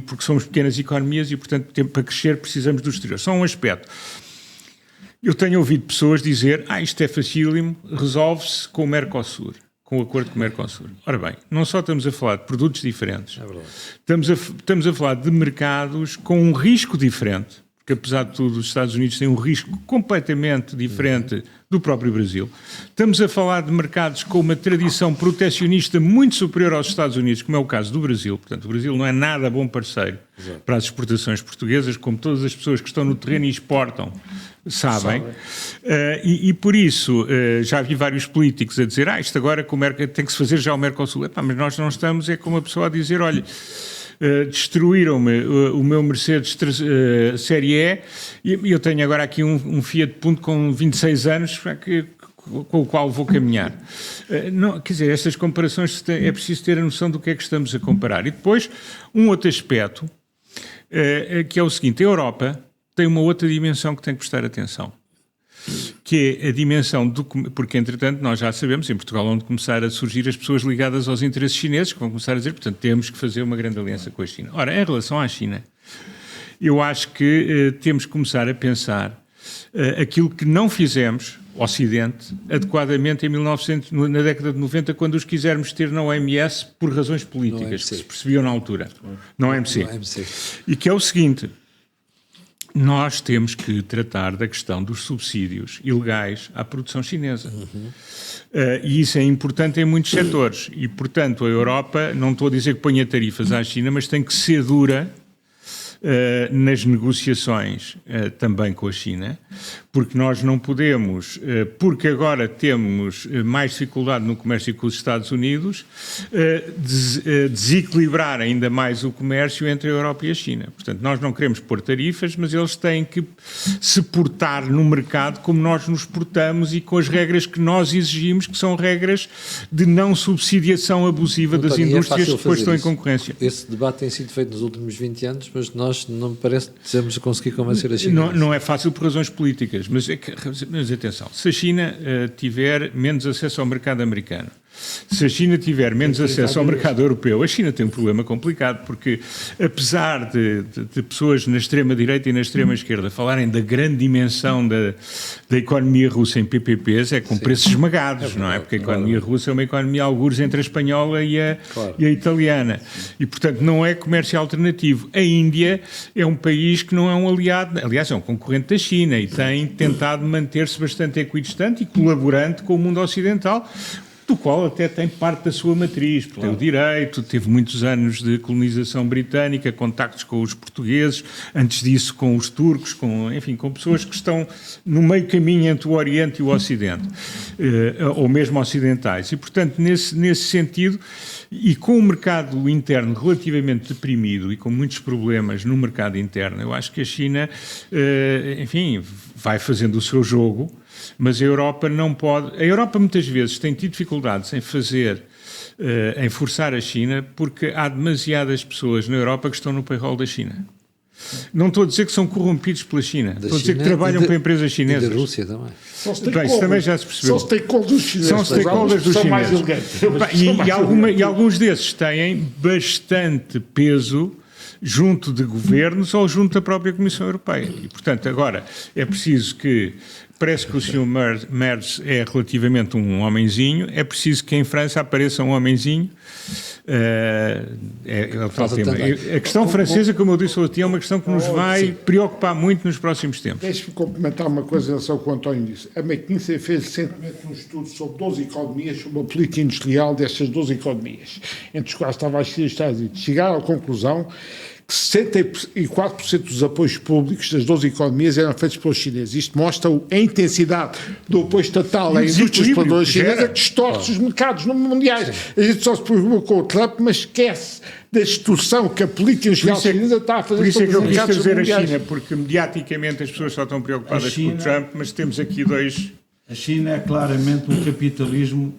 porque somos pequenas economias e, portanto, para crescer precisamos do exterior. Só um aspecto. Eu tenho ouvido pessoas dizer, isto é facílimo, resolve-se com o Mercosur, com o acordo com o Mercosur. Ora bem, não só estamos a falar de produtos diferentes, estamos a falar de mercados com um risco diferente. porque apesar de tudo os Estados Unidos têm um risco completamente diferente do próprio Brasil. Estamos a falar de mercados com uma tradição protecionista muito superior aos Estados Unidos, como é o caso do Brasil. Portanto, o Brasil não é nada bom parceiro para as exportações portuguesas, como todas as pessoas que estão no terreno e exportam sabem. E por isso, já vi vários políticos a dizer isto agora tem que se fazer já o Mercosul. Mas nós não estamos, é como a pessoa a dizer, olha, destruíram-me o meu Mercedes Série E e eu tenho agora aqui um Fiat Punto com 26 anos com o qual vou caminhar. Não, quer dizer, estas comparações é preciso ter a noção do que é que estamos a comparar. E depois, um outro aspecto, que é o seguinte, a Europa tem uma outra dimensão que tem que prestar atenção, que é a dimensão porque entretanto nós já sabemos, em Portugal vão começar a surgir as pessoas ligadas aos interesses chineses, que vão começar a dizer, portanto, temos que fazer uma grande aliança com a China. Ora, em relação à China, eu acho que temos que começar a pensar aquilo que não fizemos, Ocidente, adequadamente na década de 90, quando os quisermos ter na OMS por razões políticas, que se percebiam na altura, na OMC. E que é o seguinte: nós temos que tratar da questão dos subsídios ilegais à produção chinesa. E isso é importante em muitos setores. E, portanto, a Europa, não estou a dizer que ponha tarifas à China, mas tem que ser dura nas negociações também com a China, porque nós não podemos, porque agora temos mais dificuldade no comércio com os Estados Unidos, desequilibrar ainda mais o comércio entre a Europa e a China. Portanto, nós não queremos pôr tarifas, mas eles têm que se portar no mercado como nós nos portamos e com as regras que nós exigimos, que são regras de não subsidiação abusiva das indústrias que depois estão em conconcorrência. Esse debate tem sido feito nos últimos 20 anos, mas nós não me parece que estejamos a conseguir convencer a China. Não é fácil por razões políticas, mas atenção, se a China tiver menos acesso ao mercado americano, se a China tiver menos acesso ao mercado europeu, a China tem um problema complicado, porque apesar de pessoas na extrema-direita e na extrema-esquerda falarem da grande dimensão da economia russa em PPPs, é com preços esmagados, não é? Porque a economia russa é uma economia algures entre a espanhola e a italiana. E, portanto, não é comércio alternativo. A Índia é um país que não é um aliado, aliás, é um concorrente da China e tem tentado manter-se bastante equidistante e colaborante com o mundo ocidental, do qual até tem parte da sua matriz, porque tem o direito, teve muitos anos de colonização britânica, contactos com os portugueses, antes disso com os turcos, com pessoas que estão no meio caminho entre o Oriente e o Ocidente, ou mesmo ocidentais. E, portanto, nesse sentido, e com o mercado interno relativamente deprimido e com muitos problemas no mercado interno, eu acho que a China, vai fazendo o seu jogo, mas a Europa não pode. A Europa muitas vezes tem tido dificuldades em forçar a China, porque há demasiadas pessoas na Europa que estão no payroll da China. Não estou a dizer que são corrompidos pela China, estou a dizer que trabalham para empresas chinesas. E da Rússia também. Isso também já se percebeu. São stakeholders dos chineses. São stakeholders dos chineses. E alguns desses têm bastante peso junto de governos ou junto da própria Comissão Europeia. E, portanto, agora é preciso que... Parece que o Sr. Merz é relativamente um homenzinho, é preciso que em França apareça um homenzinho. A questão francesa, como eu disse ao Tião, é uma questão que nos vai preocupar muito nos próximos tempos. Deixe-me complementar uma coisa em relação ao que o António disse. A McKinsey fez recentemente um estudo sobre 12 economias, sobre a política industrial destas 12 economias, entre as quais estava a China e os Estados Unidos. Chegaram à conclusão que 64% dos apoios públicos das 12 economias eram feitos pelos chineses. Isto mostra a intensidade do apoio estatal à indústria exploradora chinesa que distorce os mercados mundiais. A gente só se preocupa com o Trump, mas esquece da distorção que a política industrial chinesa está a fazer sobre os mercados mundiais. Por isso é que eu quis trazer a China, porque mediaticamente as pessoas só estão preocupadas com o Trump, mas temos aqui dois... A China é claramente um capitalismo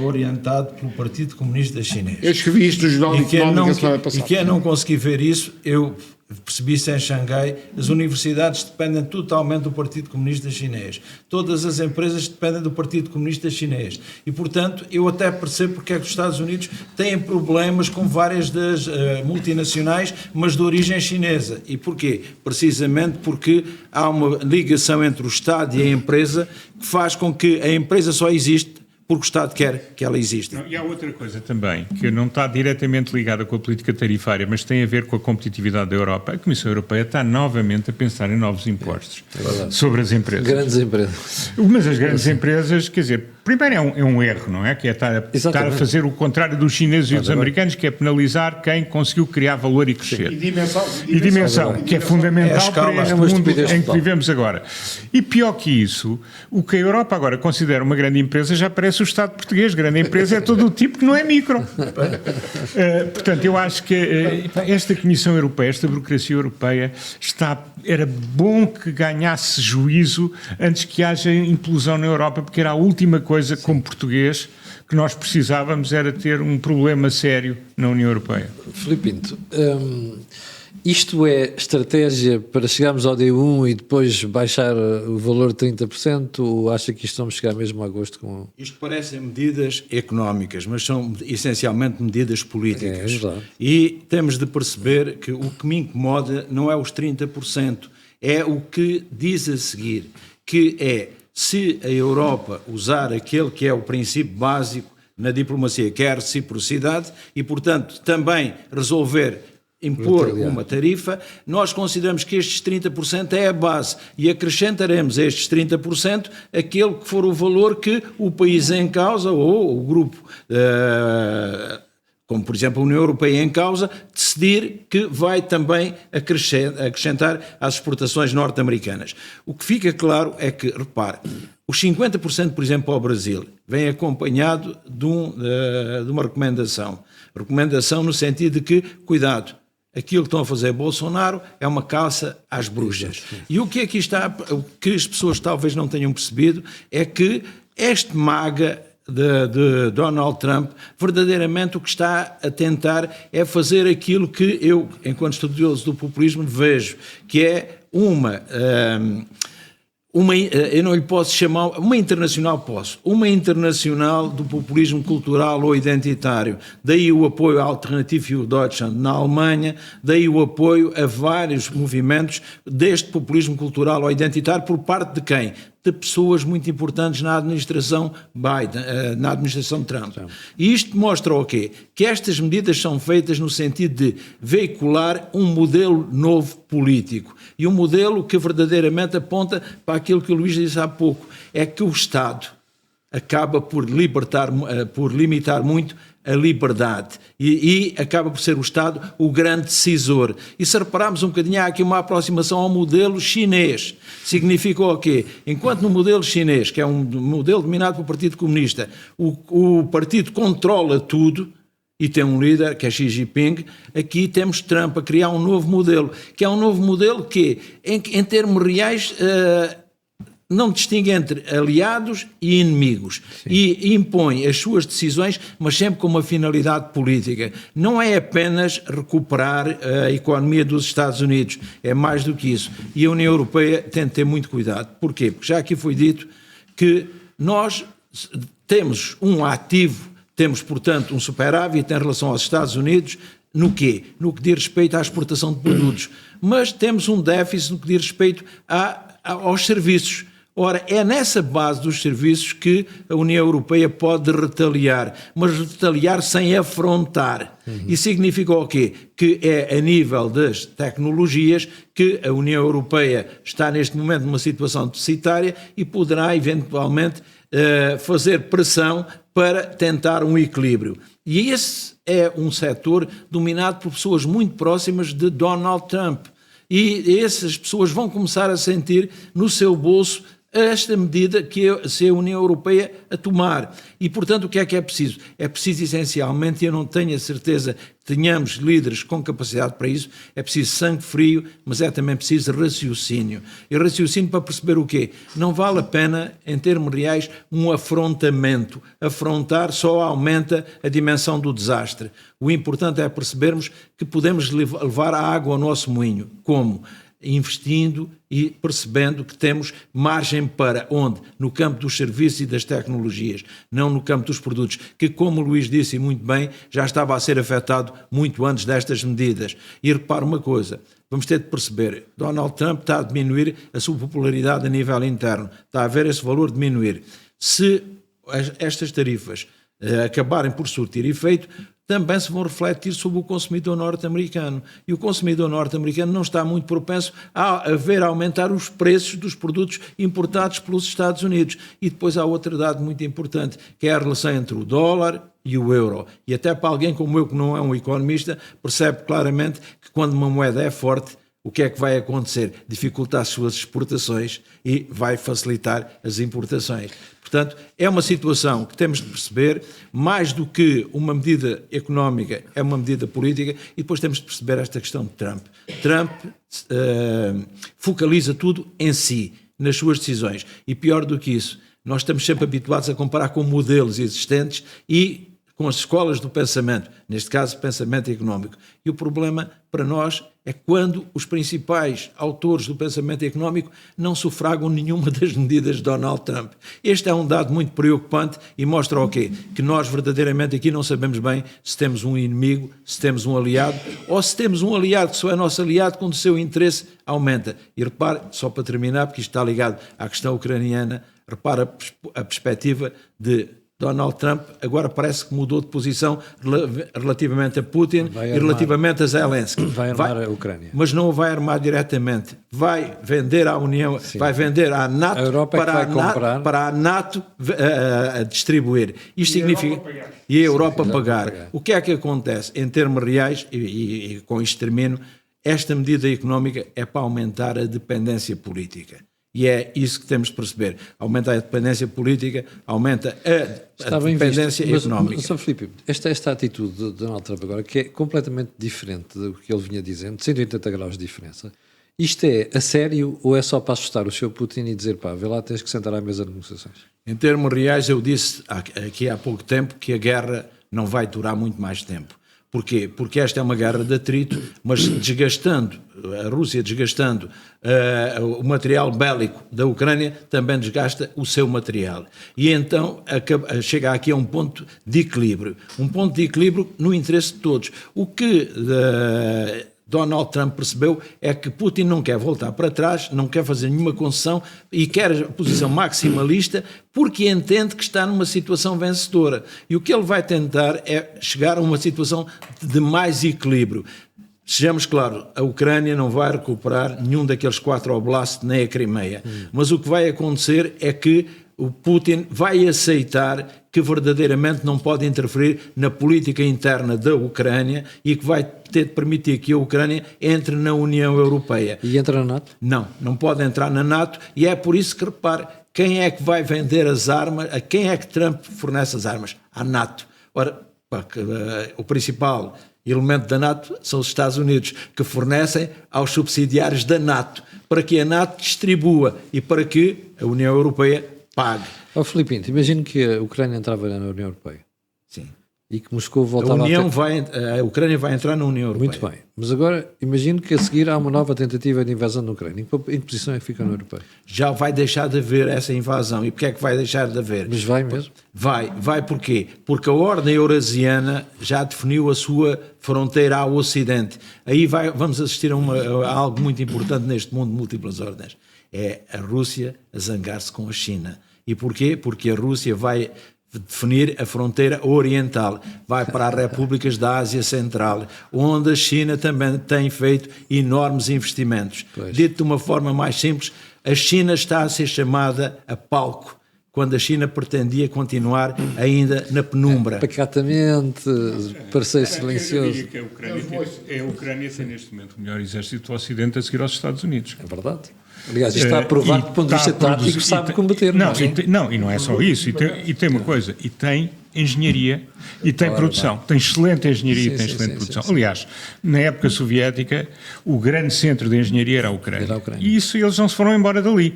orientado pelo Partido Comunista Chinês. Eu escrevi isto no Jornal Económico a semana passada. E quem não conseguir ver isso, eu percebi isso em Xangai, as universidades dependem totalmente do Partido Comunista Chinês. Todas as empresas dependem do Partido Comunista Chinês. E, portanto, eu até percebo porque é que os Estados Unidos têm problemas com várias das multinacionais, mas de origem chinesa. E porquê? Precisamente porque há uma ligação entre o Estado e a empresa que faz com que a empresa só existe porque o Estado quer que ela exista. E há outra coisa também, que não está diretamente ligada com a política tarifária, mas tem a ver com a competitividade da Europa. A Comissão Europeia está novamente a pensar em novos impostos sobre as empresas. Grandes empresas. Mas as grandes empresas, quer dizer, primeiro é um erro, não é? Que é estar a fazer o contrário dos chineses e dos americanos, que é penalizar quem conseguiu criar valor e crescer. E dimensão, que é fundamental para este mundo em que vivemos agora. E pior que isso, o que a Europa agora considera uma grande empresa já parece o Estado português. Grande empresa é todo o tipo que não é micro. Portanto, eu acho que esta Comissão Europeia, esta burocracia europeia, era bom que ganhasse juízo antes que haja implosão na Europa, porque era a última coisa, como português, que nós precisávamos, era ter um problema sério na União Europeia. Filipe Pinto, isto é estratégia para chegarmos ao D1 e depois baixar o valor de 30%, ou acha que isto vamos chegar mesmo a agosto com... Isto parecem medidas económicas, mas são essencialmente medidas políticas. É verdade. E temos de perceber que o que me incomoda não é os 30%, é o que diz a seguir, que é, se a Europa usar aquele que é o princípio básico na diplomacia, que é a reciprocidade, e, portanto, também impor uma tarifa, nós consideramos que estes 30% é a base e acrescentaremos a estes 30% aquele que for o valor que o país em causa ou o grupo, como por exemplo a União Europeia em causa, decidir que vai também acrescentar às exportações norte-americanas. O que fica claro é que, repare, os 50%, por exemplo, ao Brasil, vem acompanhado de uma recomendação. Recomendação no sentido de que, cuidado, aquilo que estão a fazer Bolsonaro é uma caça às bruxas. E o que aqui está, o que as pessoas talvez não tenham percebido, é que este MAGA de Donald Trump, verdadeiramente o que está a tentar é fazer aquilo que eu, enquanto estudioso do populismo, vejo, que é eu não lhe posso chamar, uma internacional do populismo cultural ou identitário, daí o apoio à Alternative Deutschland na Alemanha, daí o apoio a vários movimentos deste populismo cultural ou identitário por parte de quem? De pessoas muito importantes na administração Biden, na administração Trump. E isto mostra o quê? Que estas medidas são feitas no sentido de veicular um modelo novo político. E um modelo que verdadeiramente aponta para aquilo que o Luís disse há pouco, é que o Estado acaba por limitar muito a liberdade e acaba por ser o Estado o grande decisor. E se repararmos um bocadinho, há aqui uma aproximação ao modelo chinês. Significa o quê? Enquanto no modelo chinês, que é um modelo dominado pelo Partido Comunista, o partido controla tudo e tem um líder, que é Xi Jinping, aqui temos Trump a criar um novo modelo, que é um novo modelo que, em termos reais, não distingue entre aliados e inimigos. Sim. E impõe as suas decisões, mas sempre com uma finalidade política. Não é apenas recuperar a economia dos Estados Unidos, é mais do que isso. E a União Europeia tem de ter muito cuidado. Porquê? Porque já aqui foi dito que nós temos um ativo, temos, portanto, um superávit em relação aos Estados Unidos. No quê? No que diz respeito à exportação de produtos. Mas temos um déficit no que diz respeito aos serviços. Ora, é nessa base dos serviços que a União Europeia pode retaliar, mas retaliar sem afrontar. E significa o quê? Que é a nível das tecnologias que a União Europeia está neste momento numa situação deficitária e poderá eventualmente fazer pressão para tentar um equilíbrio. E esse é um setor dominado por pessoas muito próximas de Donald Trump. E essas pessoas vão começar a sentir no seu bolso esta medida que é a União Europeia a tomar. E, portanto, o que é preciso? É preciso, essencialmente, e eu não tenho a certeza que tenhamos líderes com capacidade para isso, é preciso sangue frio, mas é também preciso raciocínio. E raciocínio para perceber o quê? Não vale a pena, em termos reais, um afrontamento. Afrontar só aumenta a dimensão do desastre. O importante é percebermos que podemos levar a água ao nosso moinho. Como? Investindo e percebendo que temos margem para onde? No campo dos serviços e das tecnologias, não no campo dos produtos, que, como o Luís disse muito bem, já estava a ser afetado muito antes destas medidas. E repare uma coisa, vamos ter de perceber, Donald Trump está a diminuir a sua popularidade a nível interno, está a ver esse valor diminuir. Se estas tarifas acabarem por surtir efeito, também se vão refletir sobre o consumidor norte-americano. E o consumidor norte-americano não está muito propenso a ver aumentar os preços dos produtos importados pelos Estados Unidos. E depois há outro dado muito importante, que é a relação entre o dólar e o euro. E até para alguém como eu, que não é um economista, percebe claramente que quando uma moeda é forte, o que é que vai acontecer? Dificultar as suas exportações e vai facilitar as importações. Portanto, é uma situação que temos de perceber, mais do que uma medida económica, é uma medida política, e depois temos de perceber esta questão de Trump. Trump focaliza tudo em si, nas suas decisões. E pior do que isso, nós estamos sempre habituados a comparar com modelos existentes e com as escolas do pensamento, neste caso, pensamento económico. E o problema para nós é quando os principais autores do pensamento económico não sufragam nenhuma das medidas de Donald Trump. Este é um dado muito preocupante e mostra o quê? Que nós verdadeiramente aqui não sabemos bem se temos um inimigo, se temos um aliado, ou se temos um aliado que só é nosso aliado quando o seu interesse aumenta. E repare, só para terminar, porque isto está ligado à questão ucraniana, repare a perspectiva de Donald Trump agora parece que mudou de posição relativamente a Putin e relativamente a Zelensky. Vai armar a Ucrânia. Mas não o vai armar diretamente. Vai vender à União, vai vender à NATO para a NATO a distribuir. Isto significa... E a Europa pagar. O que é que acontece? Em termos reais, e com isto termino, esta medida económica é para aumentar a dependência política. E é isso que temos de perceber. Aumenta a dependência política, aumenta a dependência económica. Mas, Sr. Filipe, esta atitude de Donald Trump agora, que é completamente diferente do que ele vinha dizendo, de 180 graus de diferença, isto é a sério ou é só para assustar o Sr. Putin e dizer, pá, vê lá, tens que sentar à mesa de negociações? Em termos reais, eu disse aqui há pouco tempo que a guerra não vai durar muito mais tempo. Porquê? Porque esta é uma guerra de atrito, mas desgastando, a Rússia desgastando o material bélico da Ucrânia, também desgasta o seu material. E então chega aqui a um ponto de equilíbrio. Um ponto de equilíbrio no interesse de todos. O que Donald Trump percebeu é que Putin não quer voltar para trás, não quer fazer nenhuma concessão e quer a posição maximalista porque entende que está numa situação vencedora. E o que ele vai tentar é chegar a uma situação de mais equilíbrio. Sejamos claros, a Ucrânia não vai recuperar nenhum daqueles 4 oblasts, nem a Crimeia. Mas o que vai acontecer é que o Putin vai aceitar que verdadeiramente não pode interferir na política interna da Ucrânia e que vai ter de permitir que a Ucrânia entre na União Europeia. E entra na NATO? Não pode entrar na NATO e é por isso que, repare, quem é que vai vender as armas, a quem é que Trump fornece as armas? À NATO. Ora, o principal elemento da NATO são os Estados Unidos, que fornecem aos subsidiários da NATO, para que a NATO distribua e para que a União Europeia pague. Filipe, imagino que a Ucrânia entrava na União Europeia. Sim. E que Moscou voltava a Ucrânia vai entrar na União Europeia. Muito bem. Mas agora, imagino que a seguir há uma nova tentativa de invasão na Ucrânia. Em que posição é que fica a União Europeia? Já vai deixar de haver essa invasão. E porquê é que vai deixar de haver? Mas vai mesmo? Vai porquê? Porque a ordem eurasiana já definiu a sua fronteira ao Ocidente. Aí vamos assistir a algo muito importante neste mundo de múltiplas ordens. É a Rússia a zangar-se com a China. E porquê? Porque a Rússia vai definir a fronteira oriental, vai para as repúblicas da Ásia Central, onde a China também tem feito enormes investimentos. Pois. Dito de uma forma mais simples, a China está a ser chamada a palco, quando a China pretendia continuar ainda na penumbra. Pacatamente, parecer silencioso. A Ucrânia tem neste momento o melhor exército do Ocidente a seguir aos Estados Unidos. É verdade. Aliás, isto está a provar que, do ponto de vista tático, sabe combater. Não, e não é só isso. E tem uma coisa, e tem engenharia, e tem produção. Tem excelente engenharia e tem excelente produção. Aliás, na época soviética, o grande centro de engenharia era a Ucrânia. E isso eles não se foram embora dali.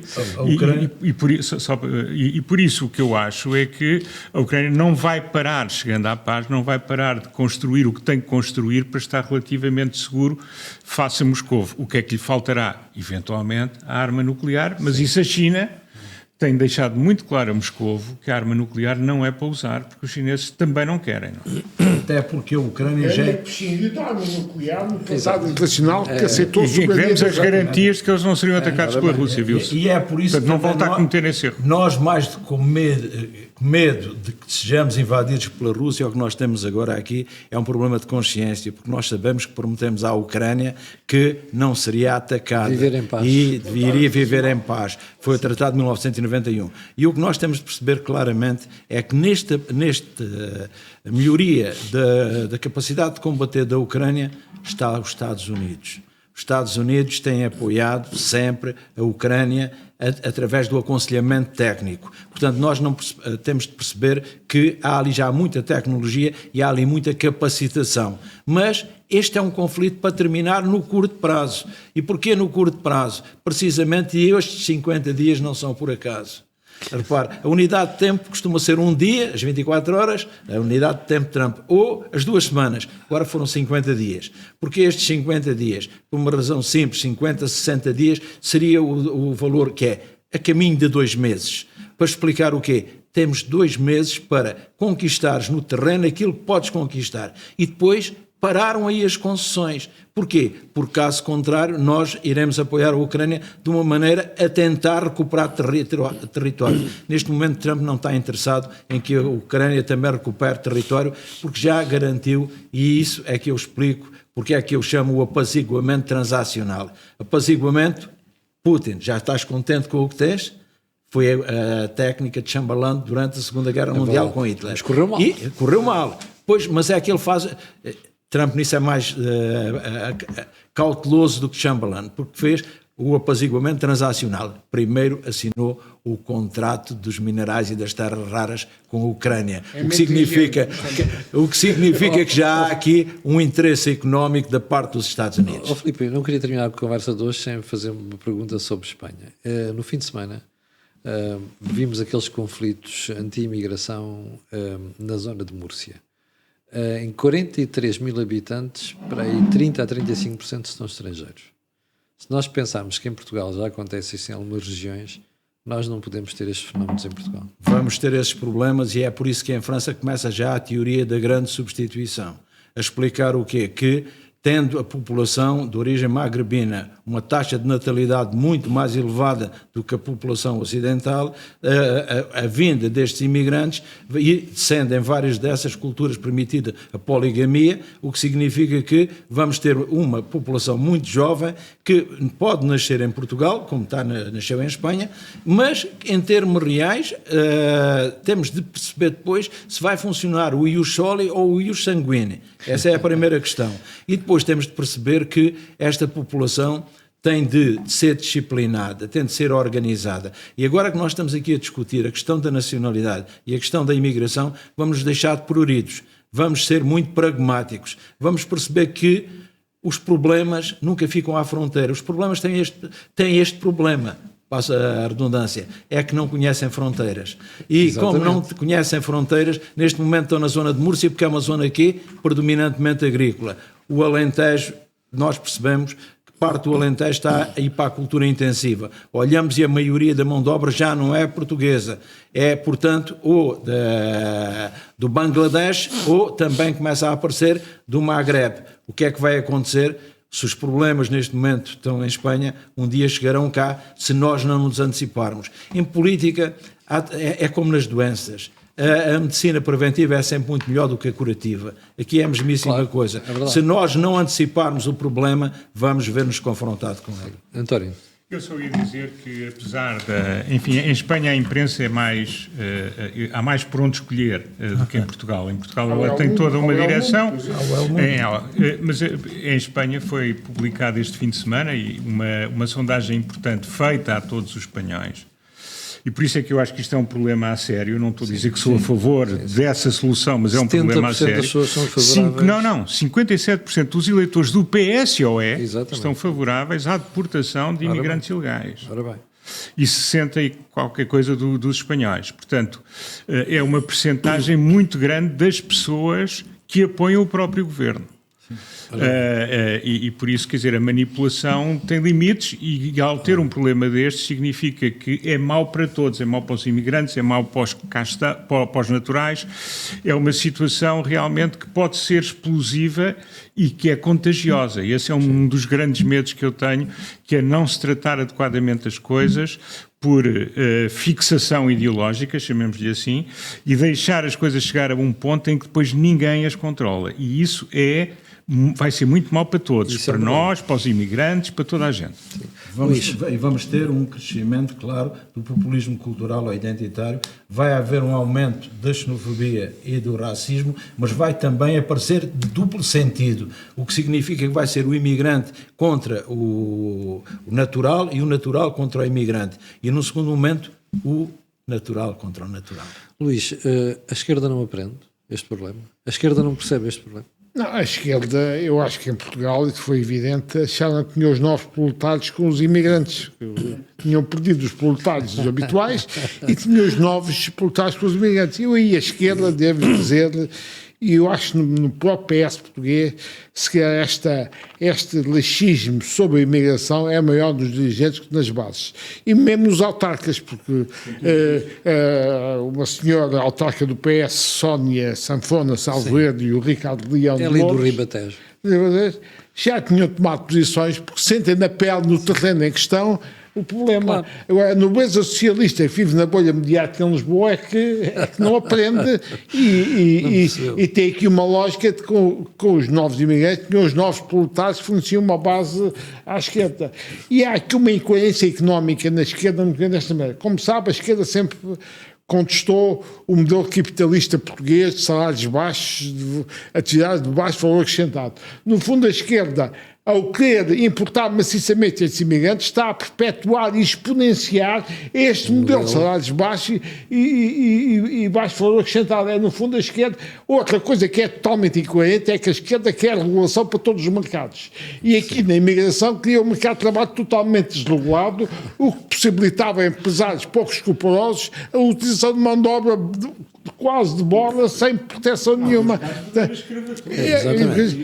E por isso o que eu acho é que a Ucrânia não vai parar, chegando à paz, não vai parar de construir o que tem que construir para estar relativamente seguro face a Moscou. O que é que lhe faltará? Eventualmente, a arma nuclear, mas isso a China tem deixado muito claro a Moscovo que a arma nuclear não é para usar, porque os chineses também não querem. Não? Até porque a Ucrânia Ele já... é prescindido da arma nuclear no Tratado Internacional que aceitou E queremos as garantias de que eles não seriam atacados pela bem. Rússia, viu-se? E é por isso Portanto, não também volta a cometer esse erro. Nós, mais do que com medo de que sejamos invadidos pela Rússia, o que nós temos agora aqui é um problema de consciência, porque nós sabemos que prometemos à Ucrânia que não seria atacada Viver em paz. e iria viver em paz. Foi o Tratado de 1991. E o que nós temos de perceber claramente é que nesta melhoria da capacidade de combater da Ucrânia está os Estados Unidos. Os Estados Unidos têm apoiado sempre a Ucrânia através do aconselhamento técnico. Portanto, nós não temos de perceber que há ali já muita tecnologia e há ali muita capacitação. Mas este é um conflito para terminar no curto prazo. E porquê no curto prazo? Precisamente estes 50 dias não são por acaso. Repare, a unidade de tempo costuma ser um dia, as 24 horas, a unidade de tempo de Trump, ou as 2 semanas, agora foram 50 dias. Porque estes 50 dias, por uma razão simples, 50, 60 dias, seria o valor que é a caminho de 2 meses. Para explicar o quê? Temos 2 meses para conquistares no terreno aquilo que podes conquistar. E depois pararam aí as concessões. Porquê? Porque, caso contrário, nós iremos apoiar a Ucrânia de uma maneira a tentar recuperar território. Neste momento, Trump não está interessado em que a Ucrânia também recupere território, porque já garantiu, e isso é que eu explico, porque é que eu chamo o apaziguamento transacional. Apaziguamento, Putin, já estás contente com o que tens? Foi a técnica de Chamberlain durante a Segunda Guerra Mundial com Hitler. Mas correu mal. E correu mal. Pois, mas é que ele faz... Trump nisso é mais cauteloso do que Chamberlain, porque fez o apaziguamento transacional. Primeiro assinou o contrato dos minerais e das terras raras com a Ucrânia, o que significa que já há aqui um interesse económico da parte dos Estados Unidos. Filipe, eu não queria terminar a conversa de hoje sem fazer uma pergunta sobre Espanha. No fim de semana, vimos aqueles conflitos anti-imigração na zona de Múrcia. Em 43 mil habitantes, para aí 30 a 35% estão estrangeiros. Se nós pensarmos que em Portugal já acontece isso em algumas regiões, nós não podemos ter estes fenómenos em Portugal. Vamos ter esses problemas e é por isso que em França começa já a teoria da grande substituição. A explicar o quê? Que, tendo a população de origem magrebina uma taxa de natalidade muito mais elevada do que a população ocidental, a vinda destes imigrantes, e sendo em várias dessas culturas permitida a poligamia, o que significa que vamos ter uma população muito jovem que pode nascer em Portugal, como nasceu em Espanha, mas em termos reais temos de perceber depois se vai funcionar o ius soli ou o ius sanguine. Essa é a primeira questão. E depois temos de perceber que esta população tem de ser disciplinada, tem de ser organizada. E agora que nós estamos aqui a discutir a questão da nacionalidade e a questão da imigração, vamos nos deixar de pruridos, vamos ser muito pragmáticos, vamos perceber que os problemas nunca ficam à fronteira. Os problemas têm este problema, passa a redundância, é que não conhecem fronteiras. E Exatamente. Como não conhecem fronteiras, neste momento estão na zona de Múrcia, porque é uma zona aqui predominantemente agrícola. O Alentejo, nós percebemos que parte do Alentejo está a ir para a cultura intensiva. Olhamos e a maioria da mão de obra já não é portuguesa. É, portanto, ou do Bangladesh ou também começa a aparecer do Magreb. O que é que vai acontecer? Se os problemas neste momento estão em Espanha, um dia chegarão cá se nós não nos anteciparmos. Em política é como nas doenças. A medicina preventiva é sempre muito melhor do que a curativa. Aqui é a mesmíssima coisa. Se nós não anteciparmos o problema, vamos ver-nos confrontados com ele. António. Eu só ia dizer que, apesar enfim, em Espanha a imprensa é mais, há mais por onde escolher do que em Portugal. Em Portugal ela tem toda uma direção, mas em Espanha foi publicada este fim de semana e uma sondagem importante feita a todos os espanhóis. E por isso é que eu acho que isto é um problema a sério. Eu não estou a dizer que sou a favor dessa solução, mas é um problema a sério. 70% das pessoas são favoráveis. 57% dos eleitores do PSOE estão favoráveis à deportação de imigrantes ilegais. Ora bem. E 60 e qualquer coisa dos espanhóis. Portanto, é uma percentagem muito grande das pessoas que apoiam o próprio governo. E por isso, quer dizer, a manipulação tem limites e ao ter um problema destes significa que é mau para todos, é mau para os imigrantes, é mau para os naturais, é uma situação realmente que pode ser explosiva e que é contagiosa. E esse é um dos grandes medos que eu tenho, que é não se tratar adequadamente as coisas por fixação ideológica, chamemos-lhe assim, e deixar as coisas chegar a um ponto em que depois ninguém as controla. E isso vai ser muito mau para todos, isso para nós, para os imigrantes, para toda a gente. Vamos ter um crescimento, claro, do populismo cultural ou identitário, vai haver um aumento da xenofobia e do racismo, mas vai também aparecer de duplo sentido, o que significa que vai ser o imigrante contra o natural e o natural contra o imigrante. E, no segundo momento, o natural contra o natural. Luís, a esquerda não aprende este problema? A esquerda não percebe este problema? Não, a esquerda, eu acho que em Portugal, isso foi evidente, acharam que tinham os novos proletários com os imigrantes. Tinham perdido os proletários habituais e tinham os novos proletários com os imigrantes. Eu aí a esquerda, devo dizer, e eu acho que no próprio PS português, se calhar este laxismo sobre a imigração é maior nos dirigentes que nas bases. E mesmo nos autarcas, porque uma senhora autarca do PS, Sónia Sanfona Salverde, e o Ricardo Leão é ali do Ribatejo, já tinham tomado posições porque sentem na pele, no terreno em questão, o problema. Claro. Agora, a nobreza socialista que vive na bolha mediática em Lisboa é que não aprende e tem aqui uma lógica de com os novos imigrantes, com os novos proletários que forneciam uma base à esquerda. E há aqui uma incoerência económica na esquerda, desta maneira. Como sabe, a esquerda sempre contestou o modelo capitalista português de salários baixos, de atividades de baixo valor acrescentado. No fundo, a esquerda, ao querer importar maciçamente estes imigrantes, está a perpetuar e exponenciar este modelo de salários baixos e baixo valor acrescentado. É, no fundo, a esquerda. Outra coisa que é totalmente incoerente é que a esquerda quer regulação para todos os mercados. E aqui, na imigração, cria um mercado de trabalho totalmente desregulado, o que possibilitava a empresários pouco escrupulosos a utilização de mão de obra quase de borda, sem proteção nenhuma.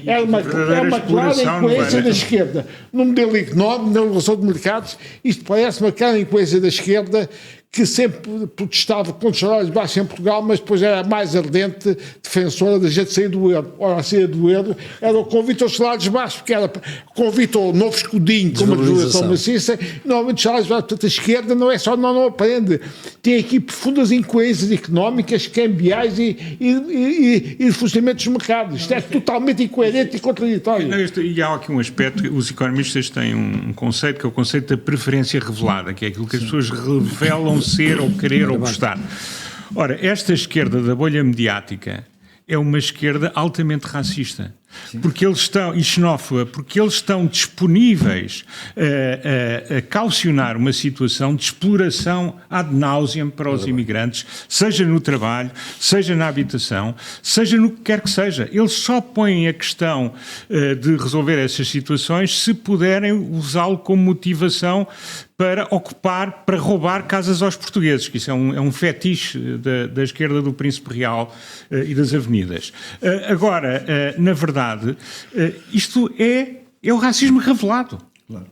É uma clara incoerência da esquerda. No modelo económico, na regulação de mercados, isto parece uma clara incoerência da esquerda, que sempre protestava contra os salários baixos em Portugal, mas depois era a mais ardente defensora da gente sair do euro. Ora, a saída do euro era o convite aos salários baixos, porque era convite ao novo escudinho, com uma desvalorização maciça, normalmente os salários baixos. Portanto, a esquerda não é só não aprende, tem aqui profundas incoerências económicas, cambiais e de funcionamento dos mercados. Isto é totalmente incoerente e contraditório. E há aqui um aspecto, os economistas têm um conceito, que é o conceito da preferência revelada, que é aquilo que as pessoas revelam ser ou querer ou gostar. Ora, esta esquerda da bolha mediática é uma esquerda altamente racista. Porque eles estão, e xenófoba, porque eles estão disponíveis a caucionar uma situação de exploração ad nauseam para os imigrantes, seja no trabalho, seja na habitação, seja no que quer que seja. Eles só põem a questão de resolver essas situações se puderem usá-lo como motivação para ocupar, para roubar casas aos portugueses, que isso é um fetiche da esquerda do Príncipe Real e das avenidas. Agora, na verdade, isto é o racismo revelado. Claro.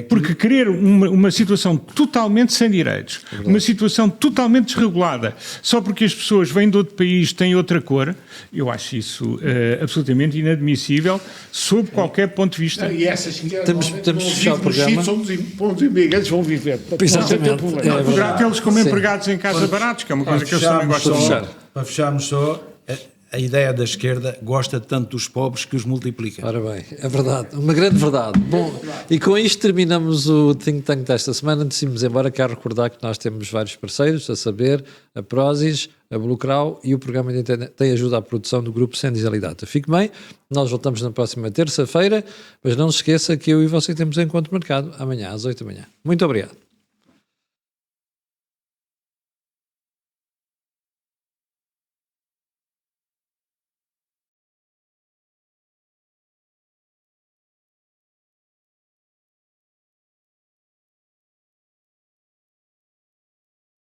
Porque querer uma situação totalmente sem direitos, uma situação totalmente desregulada, só porque as pessoas vêm de outro país, têm outra cor, eu acho isso absolutamente inadmissível, sob qualquer ponto de vista. E essas que temos de fechar o programa. São onde os imigrantes vão viver. Exatamente. Poderá tê-los como empregados em casa baratos, que é uma coisa que eu também gosto de fechar. Para fecharmos só, a ideia da esquerda gosta tanto dos pobres que os multiplica. Ora bem, é verdade, uma grande verdade. Bom, e com isto terminamos o Think Tank desta semana. Antes de irmos embora, quero recordar que nós temos vários parceiros, a saber, a Prozis, a Bluecrow e o programa de internet tem ajuda à produção do grupo Sendizal Data. Fique bem, nós voltamos na próxima terça-feira, mas não se esqueça que eu e você temos encontro marcado amanhã às 8 da manhã. Muito obrigado.